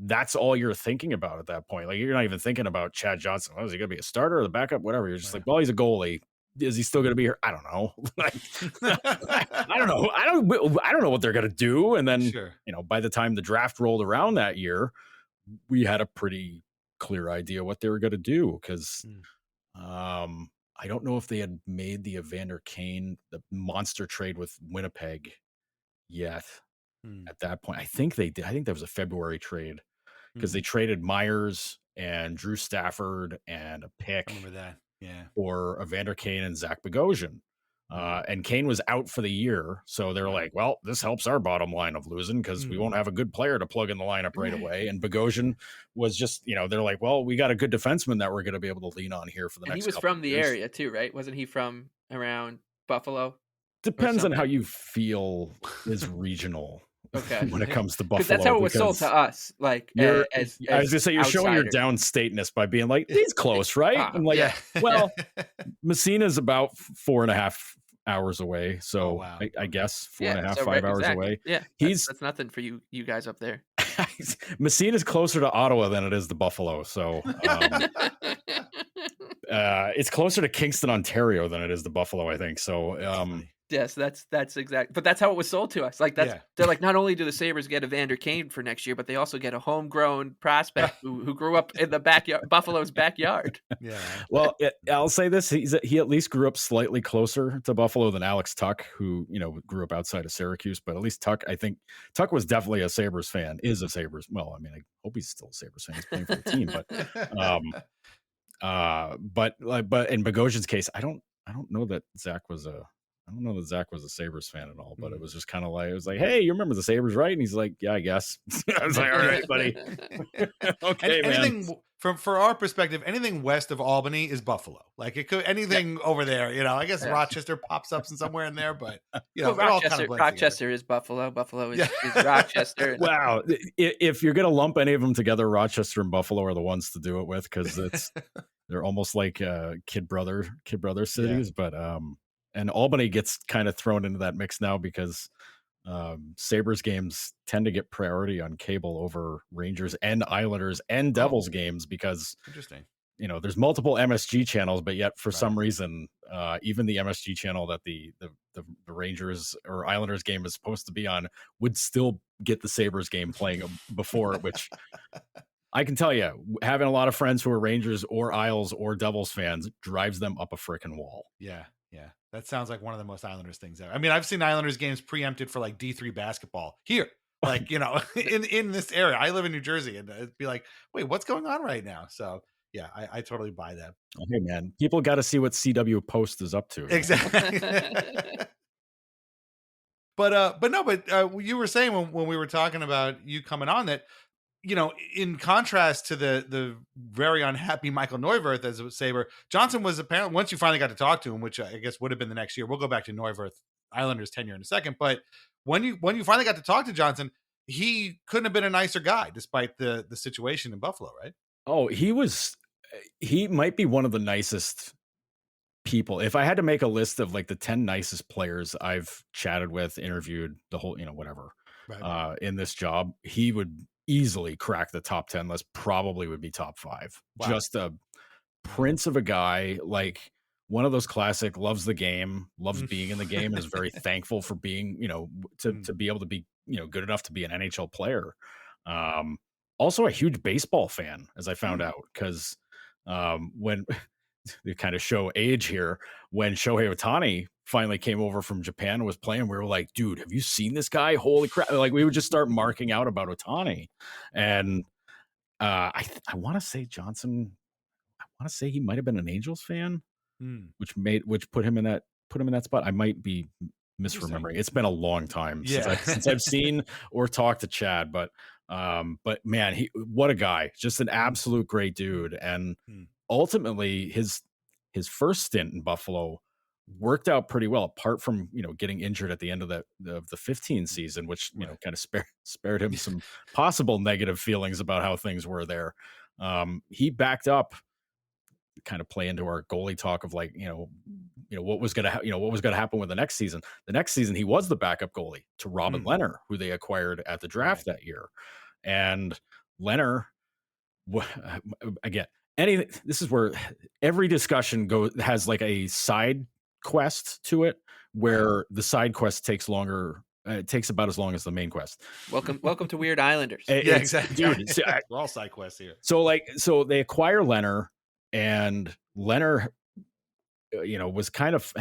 that's all you're thinking about at that point. Like, you're not even thinking about Chad Johnson. Is he going to be a starter or the backup? Whatever. You're just like, well, he's a goalie. Is he still going to be here? I don't know. I don't know. I don't know what they're going to do. And then, by the time the draft rolled around that year, we had a pretty clear idea what they were going to do. Because I don't know if they had made the Evander Kane, the monster trade with Winnipeg yet at that point. I think they did. I think that was a February trade because they traded Myers and Drew Stafford and a pick.
I remember that. Yeah.
For Evander Kane and Zach Bogosian. And Kane was out for the year. So they're like, well, this helps our bottom line of losing because we won't have a good player to plug in the lineup right away. And Bogosian was just, they're like, well, we got a good defenseman that we're going to be able to lean on here for the next
couple. He was
couple
from the
years.
area too, right? Wasn't he from around Buffalo?
Depends on how you feel is regional.
Okay.
When it comes to Buffalo,
that's how it was sold to us. Like,
I
as
was gonna say, you're showing your downstateness by being like, he's close, right? I'm like, well, Messina's about 4.5 hours away, so I guess 4.5, 5 hours away.
Yeah, that's nothing for you guys up there.
Messina's closer to Ottawa than it is to Buffalo, so it's closer to Kingston, Ontario than it is to Buffalo, I think. So.
Yes, that's exact. But that's how it was sold to us. Like they're like, not only do the Sabres get Evander Kane for next year, but they also get a homegrown prospect who grew up in the backyard, Buffalo's backyard.
Yeah.
Well, I'll say this: he at least grew up slightly closer to Buffalo than Alex Tuck, who grew up outside of Syracuse. But at least Tuck, I think Tuck was definitely a Sabres fan. Is a Sabres. Well, I mean, I hope he's still a Sabres fan. He's playing for the team, but in Bogosian's case, I don't know that Zach was a Sabres fan at all, but it was just kind of like, it was like, hey, you remember the Sabres, right? And he's like, yeah, I guess. I was like, all right, buddy. Okay,
anything, for our perspective, anything west of Albany is Buffalo. Like it could anything over there, I guess Rochester pops up somewhere in there, but
Rochester is Buffalo. Buffalo is Rochester.
Wow. If you're going to lump any of them together, Rochester and Buffalo are the ones to do it with, because they're almost like kid brother cities, but and Albany gets kind of thrown into that mix now because Sabres games tend to get priority on cable over Rangers and Islanders and Devils games because
interesting.
There's multiple MSG channels, but yet for some reason, even the MSG channel that the Rangers or Islanders game is supposed to be on would still get the Sabres game playing before it, which I can tell you, having a lot of friends who are Rangers or Isles or Devils fans drives them up a freaking wall.
Yeah. Yeah. That sounds like one of the most Islanders things ever. I mean, I've seen Islanders games preempted for like D3 basketball here, like, in this area. I live in New Jersey, and it'd be like, wait, what's going on right now? So yeah, I totally buy that.
Okay, man, people got to see what CW Post is up to.
Exactly. But you were saying when we were talking about you coming on that, in contrast to the very unhappy Michal Neuvirth as a Sabre, Johnson was apparently, once you finally got to talk to him, which I guess would have been the next year. We'll go back to Neuvirth Islanders tenure in a second. But when you finally got to talk to Johnson, he couldn't have been a nicer guy despite the situation in Buffalo, right?
Oh, he might be one of the nicest people. If I had to make a list of like the 10 nicest players I've chatted with, interviewed, the whole, whatever, in this job, he would easily crack the top 10 list, probably would be top 5. Wow. Just a prince of a guy, like one of those classic, loves the game, loves being in the game, and is very thankful for being, to be able to be, good enough to be an NHL player. Also a huge baseball fan, as I found out, because when they kind of show age here, when Shohei Ohtani finally came over from Japan and was playing, we were like, dude, have you seen this guy? Holy crap. Like we would just start marking out about Ohtani. And I want to say Johnson, he might've been an Angels fan, which put him in that spot. I might be misremembering. It's been a long time since I've seen or talked to Chad, but man, what a guy, just an absolute great dude. And ultimately his first stint in Buffalo worked out pretty well, apart from getting injured at the end of the 15 season, which kind of spared him some possible negative feelings about how things were there. He backed up, kind of play into our goalie talk of like what was going to happen with the next season. The next season he was the backup goalie to Robin Lehner, who they acquired at the draft that year. And Lehner, again, this is where every discussion has like a side quest to it, where the side quest takes longer. It takes about as long as the main quest.
Welcome to Weird Islanders.
Yeah, exactly.
Dude,
we're all side quests here.
So they acquire Lehner, and Lehner was kind of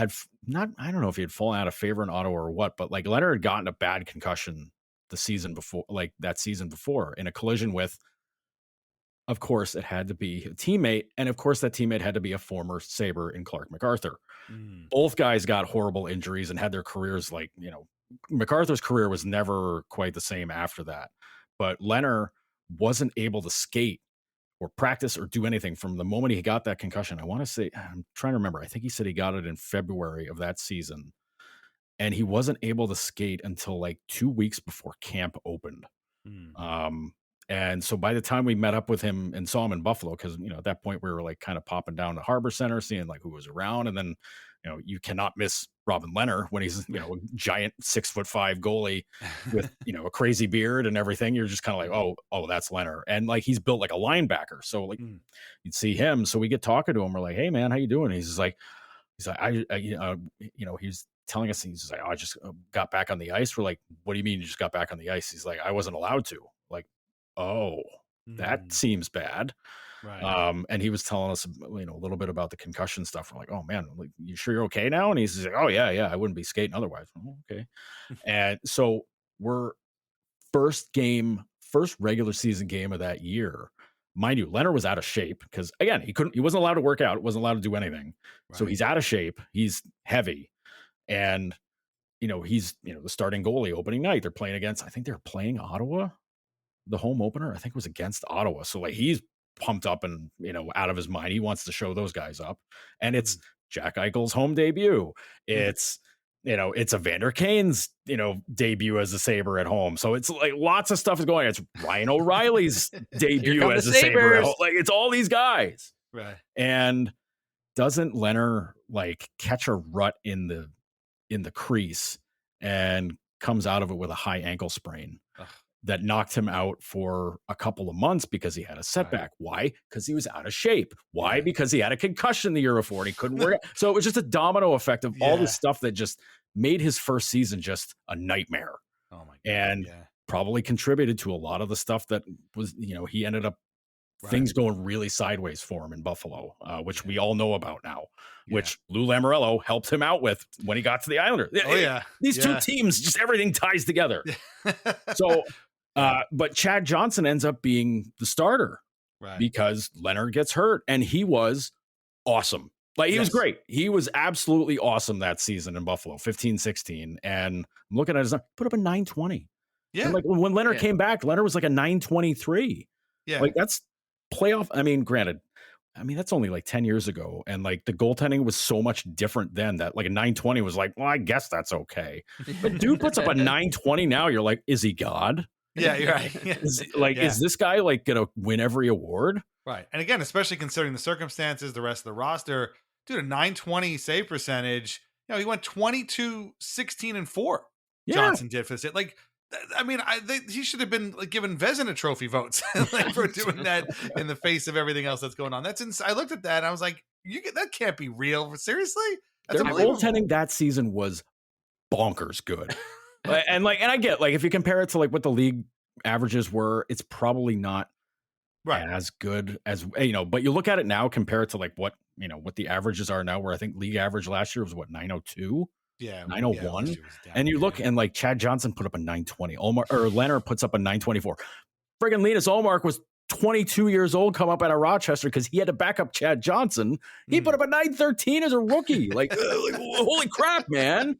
not, I don't know if he had fallen out of favor in Ottawa or what, but like Leonard had gotten a bad concussion the season before, like that season before, in a collision with, of course, it had to be a teammate. And of course, that teammate had to be a former Sabre in Clark MacArthur. Both guys got horrible injuries and had their careers MacArthur's career was never quite the same after that. But Leonard wasn't able to skate or practice or do anything from the moment he got that concussion. I want to say, I'm trying to remember. I think he said he got it in February of that season. And he wasn't able to skate until like 2 weeks before camp opened. And so by the time we met up with him and saw him in Buffalo, because, at that point we were like kind of popping down to Harbor Center, seeing like who was around. And then, you cannot miss Robin Leonard when he's, a giant 6'5" goalie with, a crazy beard and everything. You're just kind of like, oh, that's Leonard. And like, he's built like a linebacker. So like you'd see him. So we get talking to him. We're like, hey man, how you doing? And he's like, he's telling us, he's like, I just got back on the ice. We're like, what do you mean you just got back on the ice? He's like, I wasn't allowed to. Like, oh, that seems bad.
Right.
And he was telling us, a little bit about the concussion stuff. We're like, oh man, like, you sure you're okay now? And he's like, oh yeah, I wouldn't be skating otherwise. Oh, okay. And so we're first regular season game of that year. Mind you, Leonard was out of shape because again, he wasn't allowed to work out, wasn't allowed to do anything. Right. So he's out of shape. He's heavy. And, he's, the starting goalie opening night. They're playing against, I think they're playing Ottawa. The home opener, I think, was against Ottawa. So like he's pumped up and, out of his mind. He wants to show those guys up. And it's Jack Eichel's home debut. It's, it's Evander Kane's, debut as a Sabre at home. So it's like lots of stuff is going on. It's Ryan O'Reilly's debut as a Sabre at home. Like it's all these guys.
Right.
And doesn't Leonard like catch a rut in the crease and comes out of it with a high ankle sprain that knocked him out for a couple of months because he had a setback. Right. Why? Because he was out of shape. Why? Because he had a concussion the year before and he couldn't work. So it was just a domino effect of all this stuff that just made his first season just a nightmare.
Oh my God.
And probably contributed to a lot of the stuff that was, he ended up things going really sideways for him in Buffalo, which we all know about now, which Lou Lamoriello helped him out with when he got to the Islanders. These two teams, just everything ties together. So, but Chad Johnson ends up being the starter because Leonard gets hurt and he was awesome. Like he was great. He was absolutely awesome that season in Buffalo, 15-16. And I'm looking at his, put up a 920. Yeah. And like when Leonard came back, Leonard was like a 923. Yeah. Like that's playoff. I mean, granted, that's only like 10 years ago. And like the goaltending was so much different then that like a 920 was like, well, I guess that's okay. But dude puts up a 920 now. You're like, is he God?
Yeah, you're right.
Is this guy like going to win every award?
Right. And again, especially considering the circumstances, the rest of the roster, dude, a 920 save percentage, he went 22-16-4. Yeah. Johnson did for this. Like, I mean, he should have been like given Vezina Trophy votes like, for doing that in the face of everything else that's going on. That's I looked at that and I was like, that can't be real. Seriously? That's
their goaltending that season was bonkers good. And I get like if you compare it to like what the league averages were, it's probably not as good as but you look at it now, compare it to like what the averages are now, where I think league average last year was what 902. Yeah, 901. And you look and like Chad Johnson put up a 920. Leonard puts up a 924. Friggin' Linus Ullmark was 22 years old, come up out of Rochester because he had to back up Chad Johnson. He put up a 913 as a rookie. Like holy crap, man.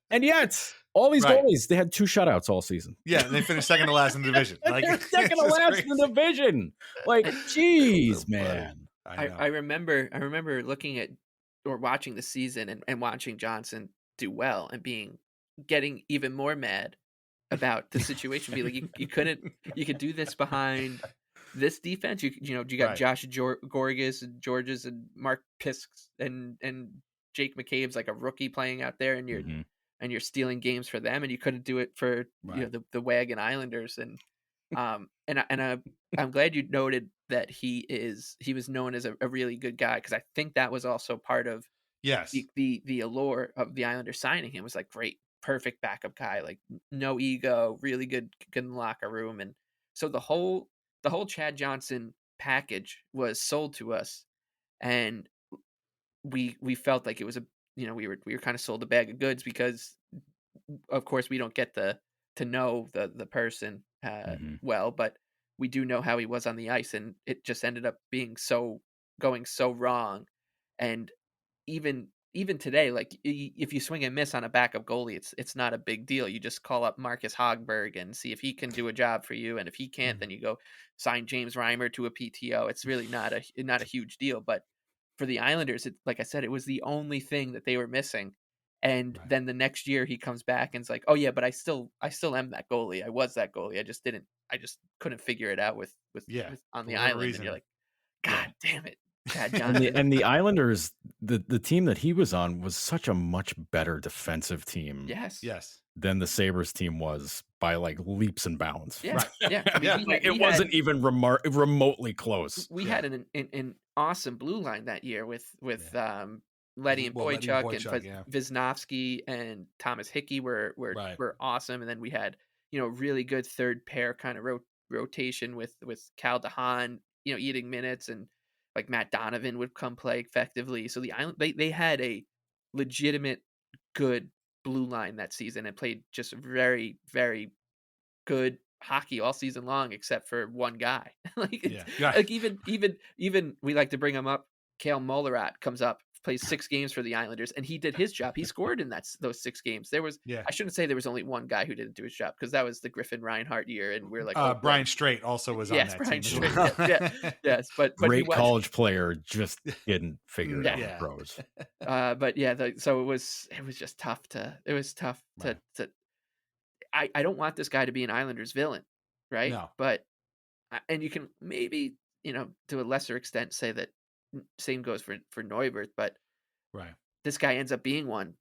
And yet all these goalies, they had 2 shutouts all season.
Yeah, and they finished second to last in the division. Like
second to last in the division. Like, geez, man.
I remember looking at or watching the season and watching Johnson do well and getting even more mad about the situation. Be like, you could do this behind this defense. You got Josh Gorgas and Georges and Mark Pisks and Jake McCabe's like a rookie playing out there, and you're stealing games for them, and you couldn't do it for the Wagon Islanders. And I'm glad you noted that he was known as a really good guy, because I think that was also part of the allure of the Islanders signing him. Was like, great, perfect backup guy, like no ego, really good in the locker room. And so the whole Chad Johnson package was sold to us, and we felt like it was we were kind of sold a bag of goods because of course we don't get to know the person well, but we do know how he was on the ice, and it just ended up being going so wrong. And even today, like if you swing and miss on a backup goalie, it's not a big deal. You just call up Marcus Hogberg and see if he can do a job for you, and if he can't, then you go sign James Reimer to a PTO. It's really not a huge deal. But for the Islanders, like I said, it was the only thing that they were missing. And then the next year he comes back and it's like, oh yeah, but I still am that goalie. I was that goalie. I just couldn't figure it out with on the island. Reason. And you're like, God damn it. Chad Johnson.
And the Islanders, the team that he was on was such a much better defensive team.
Yes.
Than the Sabres team was by like leaps and bounds.
Yeah. Yeah. I mean,
it wasn't even remotely close.
We had an awesome blue line that year with Leddy and Boychuk and Wisniewski and Thomas Hickey were awesome. And then we had, really good third pair kind of rotation with Cal DeHaan, eating minutes, and like Matt Donovan would come play effectively. So the Island, they had a legitimate good blue line that season and played just very, very good hockey all season long, except for one guy. Like even we like to bring him up. Cale Mollerat comes up, plays 6 games for the Islanders, and he did his job. He scored in those 6 games. There was I shouldn't say there was only one guy who didn't do his job, because that was the Griffin Reinhart year, and we're like
Brian Straight also was on that
Brian
team.
Straight, yes, but
great college player, just didn't figure it out in pros.
So it was just tough to I don't want this guy to be an Islanders villain, right?
No.
But and you can maybe to a lesser extent say that same goes for Neuvirth, but this guy ends up being one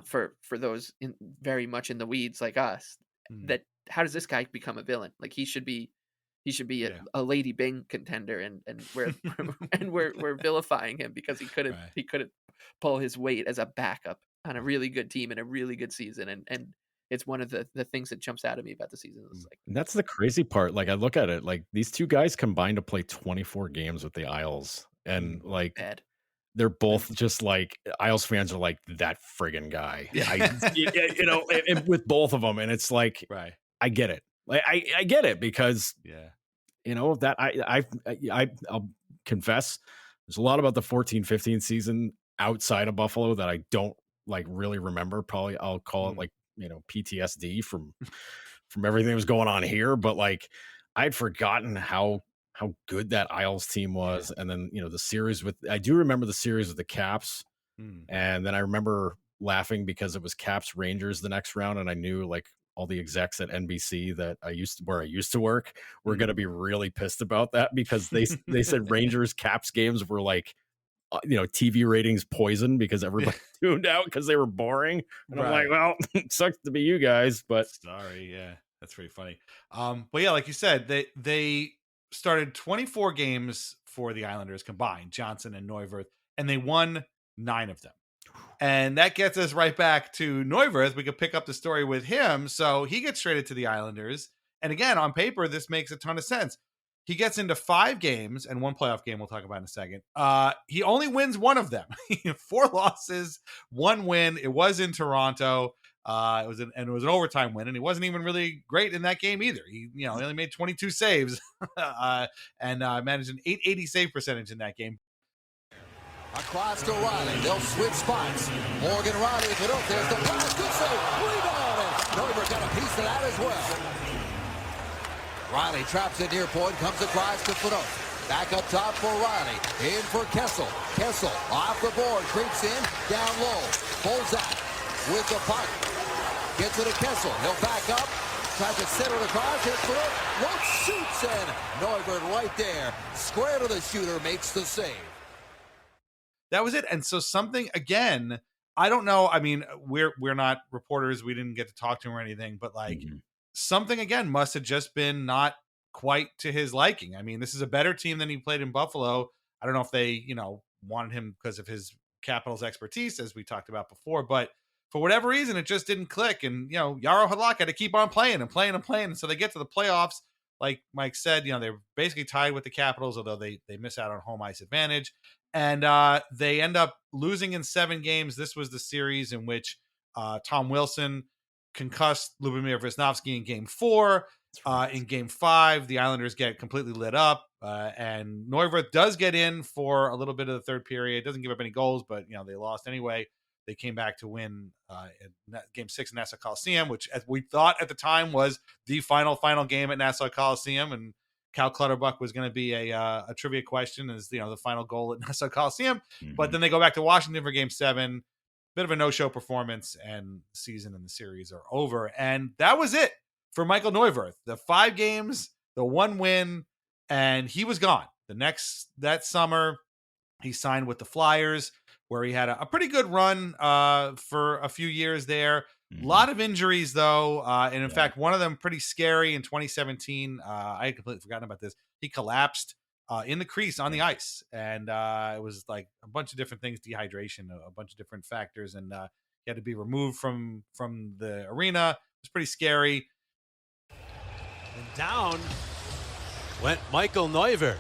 for those very much in the weeds like us. That how does this guy become a villain? Like he should be a Lady Bing contender, and we're vilifying him because he couldn't pull his weight as a backup on a really good team in a really good season, and it's one of the things that jumps out at me about the season. It's like,
and that's the crazy part. Like I look at it, like these two guys combined to play 24 games with the Isles. And like
bad.
They're both just like Isles fans are like that friggin' guy. And with both of them, and it's like I get it. Like I get it because that I'll confess there's a lot about the 14-15 season outside of Buffalo that I don't like really remember. Probably I'll call it like PTSD from everything that was going on here. But like I'd forgotten how good that Isles team was. And then, the series I do remember the series with the Caps. And then I remember laughing because it was Caps Rangers the next round. And I knew like all the execs at NBC that I used to work were going to be really pissed about that, because they said Rangers Caps games were like, TV ratings poison because everybody tuned out because they were boring. And I'm like, well, it sucks to be you guys, but
sorry. Yeah. That's pretty funny. But yeah, like you said, they started 24 games for the Islanders combined, Johnson and Neuvirth, and they won 9 of them. And that gets us right back to Neuvirth. We could pick up the story with him. So he gets traded to the Islanders. And again, on paper, this makes a ton of sense. He gets into 5 games and 1 playoff game we'll talk about in a second. He only wins 1 of them. 4 losses, 1 win. It was in Toronto. It was an overtime win, and he wasn't even really great in that game either. He only made 22 saves and managed an .880 save percentage in that game.
Across to Riley, they'll switch spots. Morgan Riley, there's the pass, good save, rebound, and Neuvirth got a piece of that as well. Riley traps it near point, comes across to Fedot. Back up top for Riley, in for Kessel. Kessel off the board, creeps in, down low, pulls out with the puck. Gets it to Kessel. He'll back up. Tries to center it across. Hits for it. Look, shoots, and Neuvirth right there. Square to the shooter, makes the save.
That was it. And so something, again, I don't know. I mean, we're not reporters. We didn't get to talk to him or anything. But like something, again, must have just been not quite to his liking. I mean, this is a better team than he played in Buffalo. I don't know if they, wanted him because of his Capitals expertise, as we talked about before. But for whatever reason, it just didn't click. And, Jaro Halak had to keep on playing and playing and playing. And so they get to the playoffs. Like Mike said, they're basically tied with the Capitals, although they miss out on home ice advantage. And they end up losing in 7 games. This was the series in which Tom Wilson concussed Lubomir Visnovsky in game 4. In game 5, the Islanders get completely lit up, and Neuvirth does get in for a little bit of the third period. Doesn't give up any goals, but they lost anyway. They came back to win in game 6 in Nassau Coliseum, which, as we thought at the time, was the final game at Nassau Coliseum, and Cal Clutterbuck was going to be a trivia question as the final goal at Nassau Coliseum. Mm-hmm. But then they go back to Washington for game 7. Bit of a no-show performance, and the season and the series are over. And that was it for Michal Neuvirth. The 5 games, the 1 win, and he was gone. That summer, he signed with the Flyers, where he had a pretty good run for a few years there. A lot of injuries, though. And in fact, one of them pretty scary in 2017. I had completely forgotten about this. He collapsed in the crease on the ice. And it was like a bunch of different things, dehydration, a bunch of different factors. And he had to be removed from the arena. It was pretty scary.
And down went Michal Neuvirth.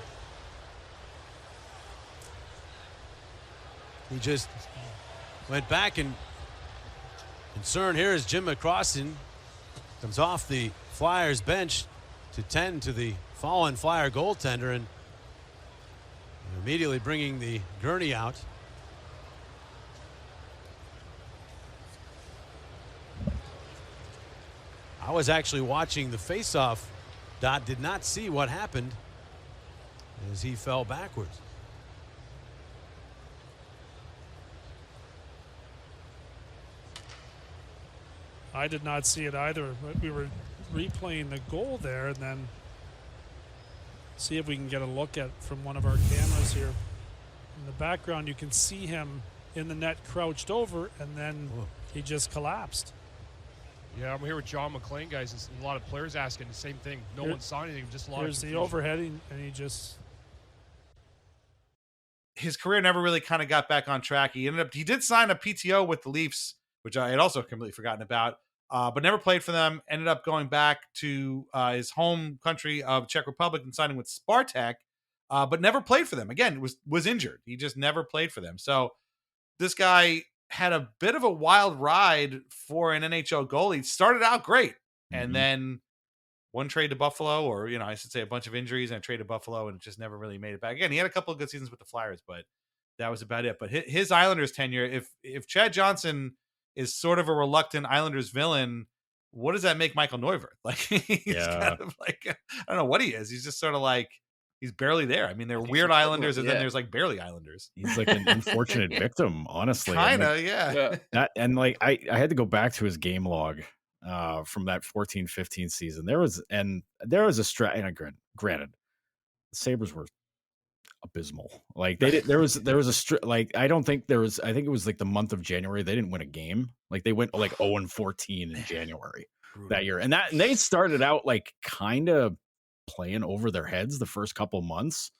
He just went back, and concern here is Jim McCrossin comes off the Flyers bench to tend to the fallen Flyer goaltender, and immediately bringing the gurney out. I was actually watching the faceoff. Dot did not see what happened as he fell backwards.
I did not see it either, but we were replaying the goal there, and then see if we can get a look at from one of our cameras here. In the background, you can see him in the net crouched over, and then he just collapsed.
Yeah, I'm here with John McClain, guys. There's a lot of players asking the same thing. No one saw anything, just a lot of confusion.
There's the overhead, and he just...
His career never really kind of got back on track. He did sign a PTO with the Leafs, which I had also completely forgotten about, but never played for them. Ended up going back to his home country of Czech Republic and signing with Spartak, but never played for them. Again, was injured. He just never played for them. So this guy had a bit of a wild ride for an NHL goalie. Started out great, and then one trade to Buffalo, or I should say a bunch of injuries and a trade to Buffalo, and it just never really made it back. Again, he had a couple of good seasons with the Flyers, but that was about it. But his Islanders tenure, if Chad Johnson is sort of a reluctant Islanders villain, what does that make Michal Neuvirth? Like, he's kind of like, I don't know what he is. He's just sort of like, he's barely there. I mean, they're weird Islanders, and then there's like barely Islanders.
He's like an unfortunate victim, honestly.
Kind of, yeah.
I had to go back to his game log from that 14-15 season. There was a stretch, and granted, the Sabres were abysmal. Like they did, there was I think it was like the month of January, they didn't win a game. Like they went like 0-14 in January that year, and they started out like kind of playing over their heads the first couple months,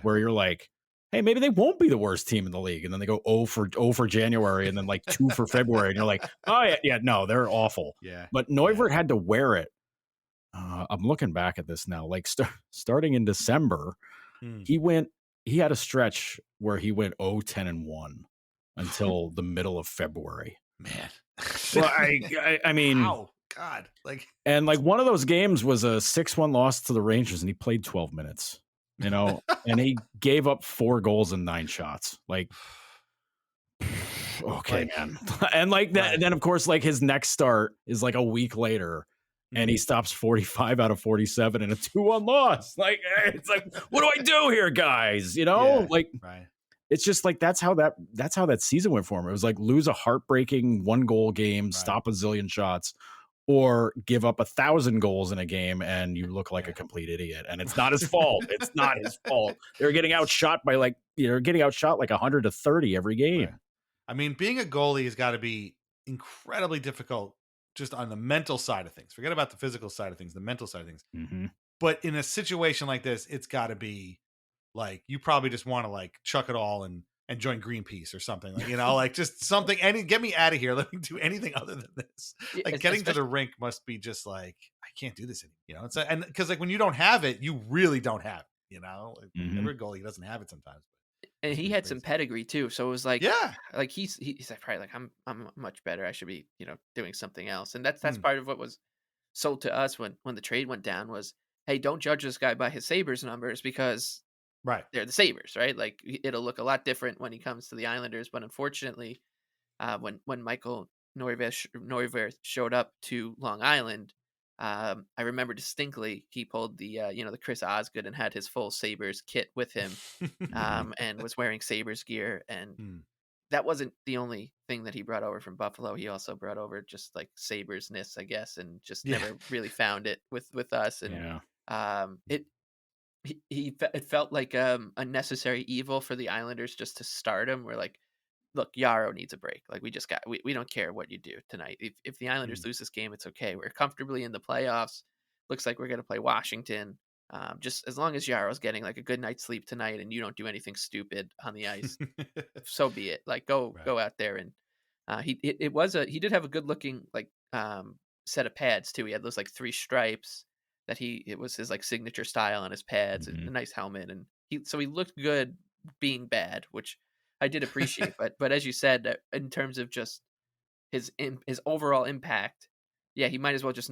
where you're like, hey, maybe they won't be the worst team in the league, and then they go 0 for January, and then like 2 for February, and you're like, oh yeah, no, they're awful. But Neuvirth had to wear it. I'm looking back at this now, like starting in December, he had a stretch where he went 0-10-1 until the middle of February.
Man.
Well, I mean,
oh God,
and one of those games was a 6-1 loss to the Rangers, and he played 12 minutes, and he gave up 4 goals and 9 shots. Like, okay, man. And that, and then of course, his next start is like a week later, and he stops 45 out of 47 in a 2-1 loss. It's like, what do I do here, guys? It's just like, that's how that season went for him. It was like lose a heartbreaking 1-goal game, stop a zillion shots, or give up 1,000 goals in a game, and you look like a complete idiot. And it's not his fault. It's not his fault. They're getting outshot by like 100-30 every game.
Right. I mean, being a goalie has got to be incredibly difficult, just on the mental side of things. Forget about the physical side of things, the mental side of things.
Mm-hmm.
But in a situation like this, it's got to be like, you probably just want to chuck it all and join Greenpeace or something, just something, and get me out of here. Let me do anything other than this. Getting to the rink must be just like, I can't do this anymore. Because when you don't have it, you really don't have it. Every goalie doesn't have it sometimes.
And he had some pedigree too, so it was like,
Yeah.
like he's like, probably like, I'm much better. I should be, doing something else. And that's part of what was sold to us when the trade went down was, hey, don't judge this guy by his Sabres numbers because
Right.
they're the Sabres, right? Like it'll look a lot different when he comes to the Islanders. But unfortunately, when Michal Neuvirth showed up to Long Island, I remember distinctly he pulled the the Chris Osgood and had his full Sabres kit with him, and was wearing Sabres gear. And that wasn't the only thing that he brought over from Buffalo. He also brought over just like Sabres-ness, I guess, and just never really found it with us. And it felt like a necessary evil for the Islanders just to start him. We're like, look, Yaro needs a break. Like we don't care what you do tonight. If the Islanders lose this game, it's okay. We're comfortably in the playoffs. Looks like we're going to play Washington. Just as long as Yaro's getting like a good night's sleep tonight and you don't do anything stupid on the ice, so be it. Like go out there. And he did have a good looking like set of pads too. He had those like 3 stripes that it was his like signature style on his pads, and a nice helmet. And he looked good being bad, which I did appreciate. but as you said, in terms of just his overall impact, he might as well just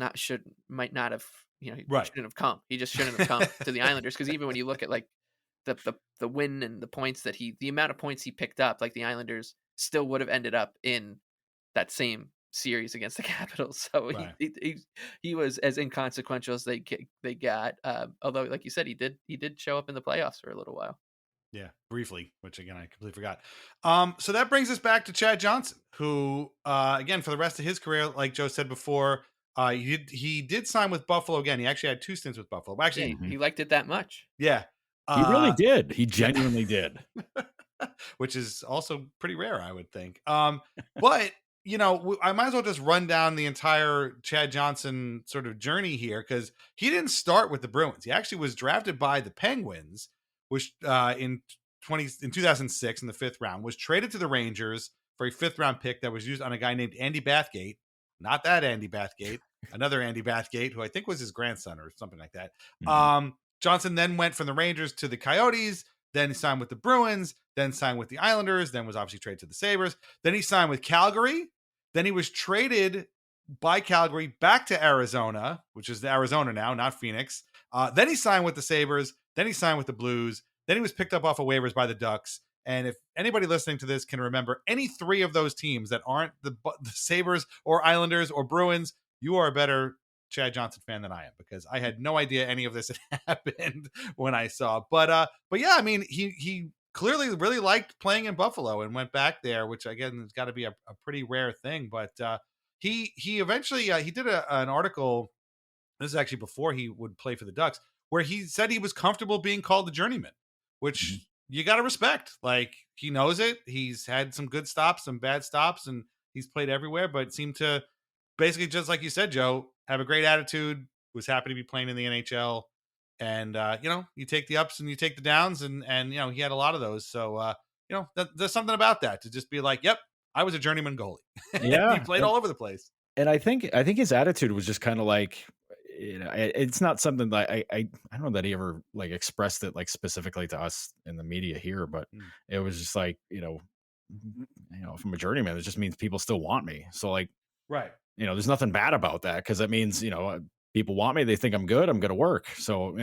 might not have, he shouldn't have come. He just shouldn't have come to the Islanders, because even when you look at like the win and the points that the amount of points he picked up, like the Islanders still would have ended up in that same series against the Capitals. So he was as inconsequential as they got. Although, like you said, he did show up in the playoffs for a little while.
Yeah, briefly, which again I completely forgot. So that brings us back to Chad Johnson, who again for the rest of his career, like Joe said before, he did sign with Buffalo again. He actually had 2 stints with Buffalo. But actually,
he liked it that much.
Yeah,
he really did. He genuinely did,
which is also pretty rare, I would think. But I might as well just run down the entire Chad Johnson sort of journey here, because he didn't start with the Bruins. He actually was drafted by the Penguins, which in 2006 in the 5th round, was traded to the Rangers for a 5th round pick that was used on a guy named Andy Bathgate. Not that Andy Bathgate, another Andy Bathgate, who I think was his grandson or something like that. Johnson then went from the Rangers to the Coyotes, then he signed with the Bruins, then signed with the Islanders, then was obviously traded to the Sabres. Then he signed with Calgary. Then he was traded by Calgary back to Arizona, which is the Arizona now, not Phoenix. Then he signed with the Sabres. Then he signed with the Blues. Then he was picked up off of waivers by the Ducks. And if anybody listening to this can remember any 3 of those teams that aren't the Sabres or Islanders or Bruins, you are a better Chad Johnson fan than I am, because I had no idea any of this had happened when I saw. But yeah, I mean, he clearly really liked playing in Buffalo and went back there, which again has got to be a pretty rare thing. But he eventually he did an article. This is actually before he would play for the Ducks, where he said he was comfortable being called the journeyman, which you got to respect. Like, he knows it. He's had some good stops, some bad stops, and he's played everywhere, but seemed to basically, just like you said, Joe, have a great attitude, was happy to be playing in the NHL. And, you take the ups and you take the downs, and he had a lot of those. So, there's something about that, to just be like, yep, I was a journeyman goalie.
Yeah.
He played all over the place.
And I think his attitude was just kind of like, it's not something that I don't know that he ever like expressed it like specifically to us in the media here, but it was just like, from a journeyman, it just means people still want me. So like,
right.
There's nothing bad about that, because that means, people want me. They think I'm good. I'm going to work. So,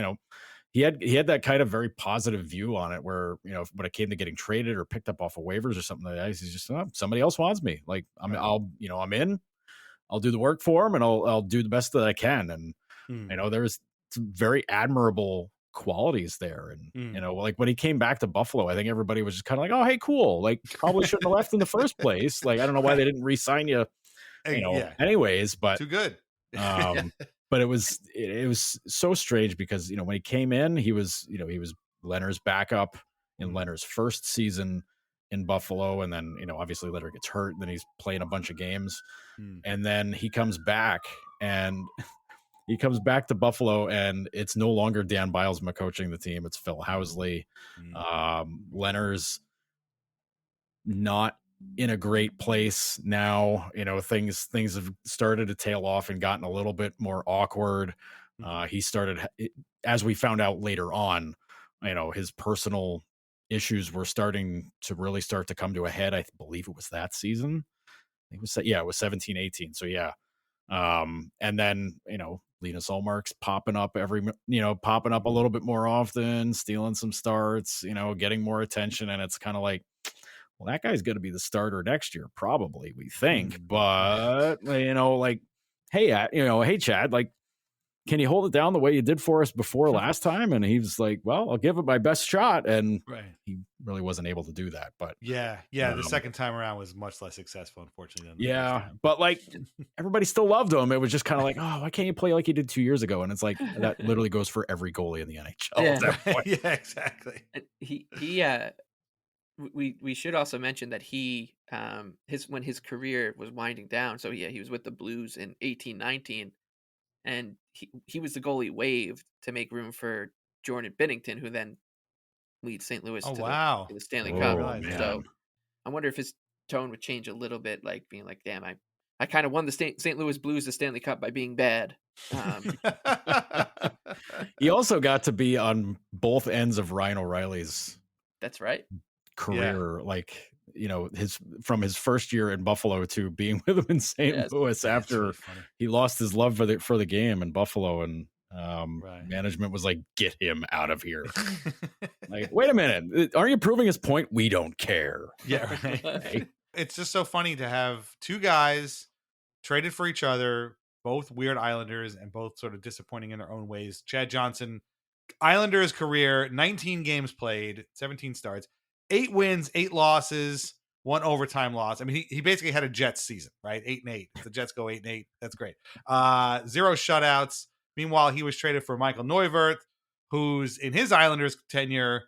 he had that kind of very positive view on it, where, when it came to getting traded or picked up off of waivers or something like that, he's just, somebody else wants me. Like I'm in, I'll do the work for him, and I'll do the best that I can. And, there's some very admirable qualities there. And, like when he came back to Buffalo, I think everybody was just kind of like, oh, hey, cool. Like, probably shouldn't have left in the first place. Like, I don't know why they didn't re-sign you, anyways, but
too good.
But it was so strange, because, when he came in, he was Leonard's backup in Leonard's first season in Buffalo. And then, obviously Leonard gets hurt. Then he's playing a bunch of games. And then he comes back to Buffalo, and it's no longer Dan Bilesma coaching the team. It's Phil Housley. Leonard's not in a great place now. Things have started to tail off and gotten a little bit more awkward. He started, as we found out later on, his personal issues were starting to come to a head. I believe it was that season. It was 17-18. So yeah. And then, Linus Ullmark's popping up a little bit more often, stealing some starts, getting more attention. And it's kind of like, well, that guy's going to be the starter next year, probably, we think. But, hey, Chad, like, can you hold it down the way you did for us before last time? And he was like, well, I'll give it my best shot. And he really wasn't able to do that. But
the second time around was much less successful, unfortunately. Than the first time.
But like everybody still loved him. It was just kind of like, oh, why can't you play like you did 2 years ago? And it's like, that literally goes for every goalie in the NHL.
Yeah.
At that point.
Yeah, exactly.
We should also mention that when his career was winding down. So he was with the Blues in 18-19. And he was the goalie waived to make room for Jordan Binnington, who then leads St. Louis to the Stanley Cup.
Man.
So I wonder if his tone would change a little bit, like being like, damn, I kind of won the St. Louis Blues the Stanley Cup by being bad.
He also got to be on both ends of Ryan O'Reilly's
That's right.
career, from his first year in Buffalo to being with him in St. Louis after
really
he lost his love for the game in Buffalo, and management was like, get him out of here. Like, wait a minute, aren't you proving his point? We don't care.
Yeah, right. Hey. It's just so funny to have two guys traded for each other, both weird Islanders and both sort of disappointing in their own ways. Chad Johnson, Islanders career, 19 games played, 17 starts, 8 wins, 8 losses, 1 overtime loss. I mean, he basically had a Jets season, right? 8-8. If the Jets go 8-8, that's great. 0 shutouts. Meanwhile, he was traded for Michal Neuvirth, who's in his Islanders tenure,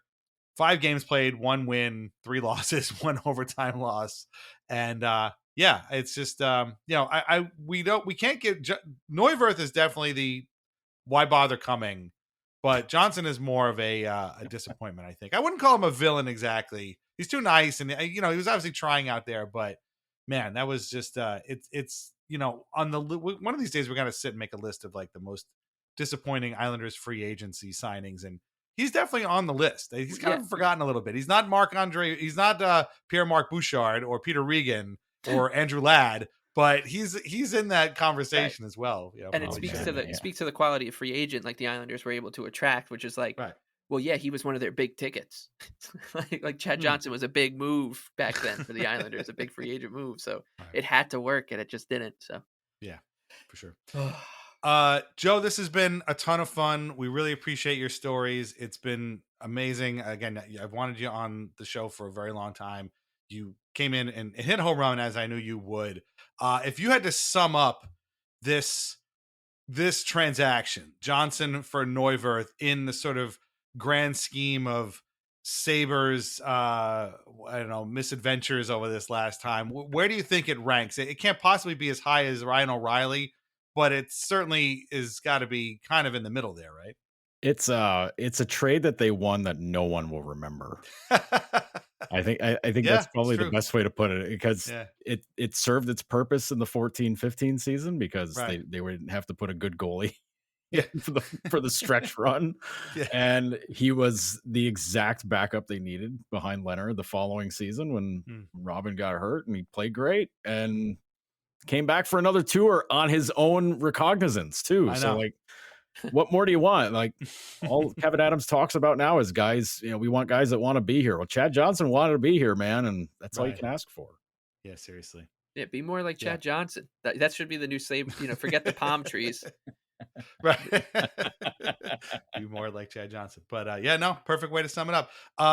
5 games played, 1 win, 3 losses, 1 overtime loss. And it's just we can't get Neuvirth is definitely the why bother coming. But Johnson is more of a disappointment, I think. I wouldn't call him a villain exactly. He's too nice, and he was obviously trying out there. But man, that was just it's on the one of these days we're gonna sit and make a list of like the most disappointing Islanders free agency signings, and he's definitely on the list. He's kind of forgotten a little bit. He's not Marc-Andre. He's not Pierre-Marc Bouchard or Peter Regan or Andrew Ladd. But he's in that conversation as well.
And it speaks to the quality of free agent like the Islanders were able to attract, which is like, well, yeah, he was one of their big tickets. like Chad Johnson was a big move back then for the Islanders, a big free agent move. So it had to work, and it just didn't. So
yeah, for sure. Joe, this has been a ton of fun. We really appreciate your stories. It's been amazing. Again, I've wanted you on the show for a very long time. You came in and hit a home run, as I knew you would. If you had to sum up this transaction, Johnson for Neuvirth, in the sort of grand scheme of Sabres, misadventures over this last time, where do you think it ranks? It can't possibly be as high as Ryan O'Reilly, but it certainly is got to be kind of in the middle there, right?
It's a trade that they won that no one will remember. I think that's probably the best way to put it, because it served its purpose in the 14-15 season, because they didn't have to put a good goalie for the stretch run. And he was the exact backup they needed behind Leonard the following season when Robin got hurt, and he played great and came back for another tour on his own recognizance too. So like, what more do you want? Like, all Kevin Adams talks about now is guys, we want guys that want to be here. Well, Chad Johnson wanted to be here, man, and that's all you can ask for.
Yeah, seriously.
Yeah, be more like Chad Johnson. That should be the new save. Forget the palm trees.
Right. Be more like Chad Johnson. But perfect way to sum it up.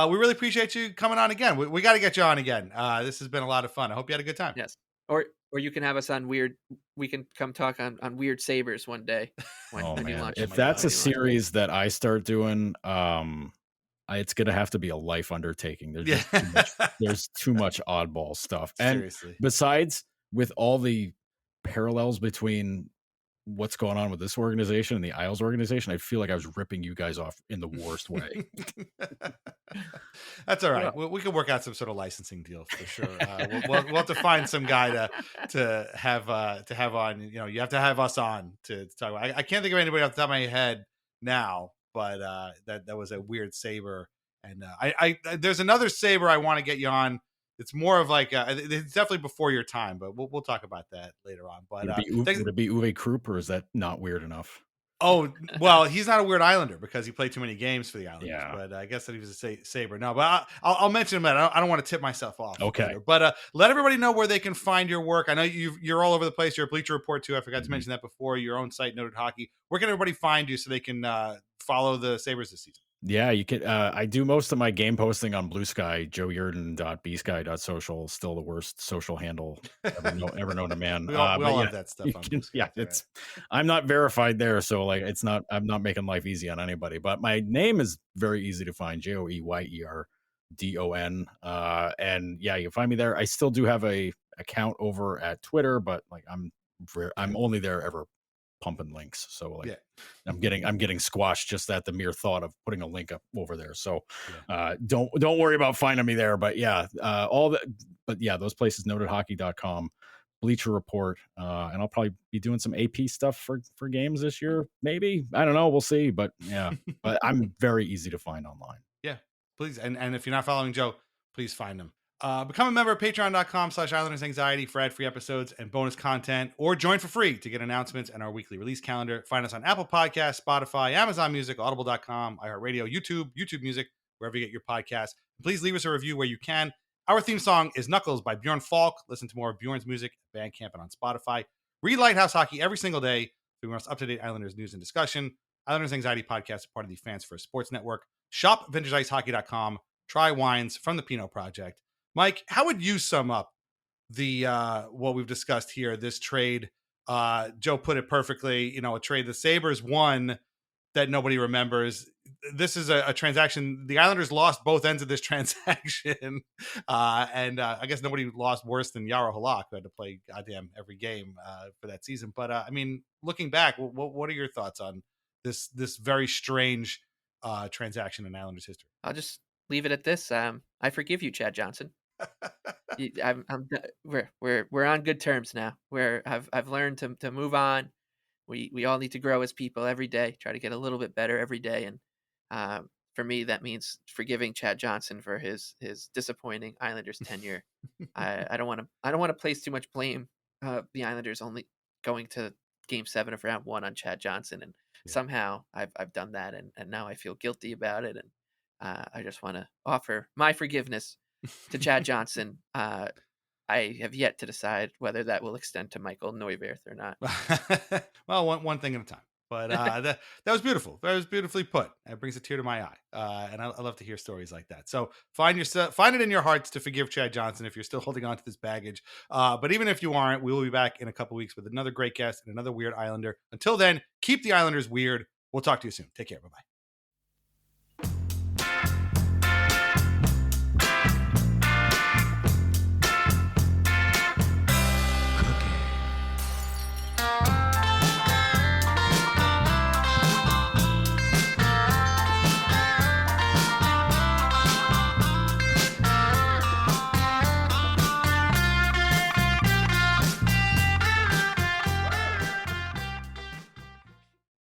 We really appreciate you coming on again. We got to get you on again. This has been a lot of fun. I hope you had a good time.
Yes. Or you can have us on weird. We can come talk on weird Sabres one day. When you launch.
If that's a series that I start doing, it's gonna have to be a life undertaking. There's too much oddball stuff. And
seriously,
besides, with all the parallels between what's going on with this organization and the Isles organization, I feel like I was ripping you guys off in the worst way.
That's all right. We can work out some sort of licensing deal for sure. We'll have to find some guy to have on. You have to have us on to talk about. I can't think of anybody off the top of my head now, but that was a weird Sabre And I there's another Sabre I want to get you on. It's more of like it's definitely before your time, but we'll talk about that later on. But
would it be Uwe Krupp, or is that not weird enough?
Oh, well, he's not a weird Islander because he played too many games for the Islanders.
Yeah.
But I guess that he was a Sabre. No, but I'll mention him. I don't want to tip myself off.
Okay.
Later. But let everybody know where they can find your work. I know you're all over the place. You're at Bleacher Report too. I forgot to mention that before. Your own site, Noted Hockey. Where can everybody find you so they can follow the Sabres this season?
Yeah, you can. I do most of my game posting on Blue Sky. JoeYerdon.bsky.social. Still the worst social handle ever known to man.
we all have that stuff. On Blue Sky,
it's. I'm not verified there, so like it's not. I'm not making life easy on anybody. But my name is very easy to find. JoeYerdon. And yeah, you can find me there. I still do have a account over at Twitter, but like I'm only there ever pumping links, so like I'm getting squashed just at the mere thought of putting a link up over there. So don't worry about finding me there. But yeah, those places, notedhockey.com, Bleacher Report, and I'll probably be doing some AP stuff for games this year. Maybe, I don't know, we'll see. But yeah, but I'm very easy to find online.
Yeah, please. And if you're not following Joe, please find him. Become a member at patreon.com/IslandersAnxiety for ad-free episodes and bonus content, or join for free to get announcements and our weekly release calendar. Find us on Apple Podcasts, Spotify, Amazon Music, Audible.com, iHeartRadio, YouTube Music, wherever you get your podcasts. Please leave us a review where you can. Our theme song is Knuckles by Bjorn Falk. Listen to more of Bjorn's music at Bandcamp and on Spotify. Read Lighthouse Hockey every single day for the most up-to-date Islanders news and discussion. Islanders Anxiety Podcast is part of the Fans First Sports Network. Shop VintageIceHockey.com. Try wines from the Pinot Project. Mike, how would you sum up the what we've discussed here, this trade? Joe put it perfectly, a trade the Sabres won that nobody remembers. This is a transaction. The Islanders lost both ends of this transaction. And I guess nobody lost worse than Jaroslav Halak, who had to play goddamn every game for that season. But I mean, looking back, what are your thoughts on this very strange transaction in Islanders history?
I'll just leave it at this. I forgive you, Chad Johnson. We're on good terms now. I've learned to move on. We all need to grow as people every day. Try to get a little bit better every day, and for me, that means forgiving Chad Johnson for his disappointing Islanders tenure. I don't want to place too much blame. The Islanders only going to Game 7 of Round 1 on Chad Johnson, and somehow I've done that, and now I feel guilty about it, and I just want to offer my forgiveness to Chad Johnson. I have yet to decide whether that will extend to Michal Neuvirth or not.
Well, one thing at a time. But that was beautiful. That was beautifully put. It brings a tear to my eye. And I love to hear stories like that. So find it in your hearts to forgive Chad Johnson if you're still holding on to this baggage. But even if you aren't, we will be back in a couple weeks with another great guest and another weird Islander. Until then, keep the Islanders weird. We'll talk to you soon. Take care. Bye-bye.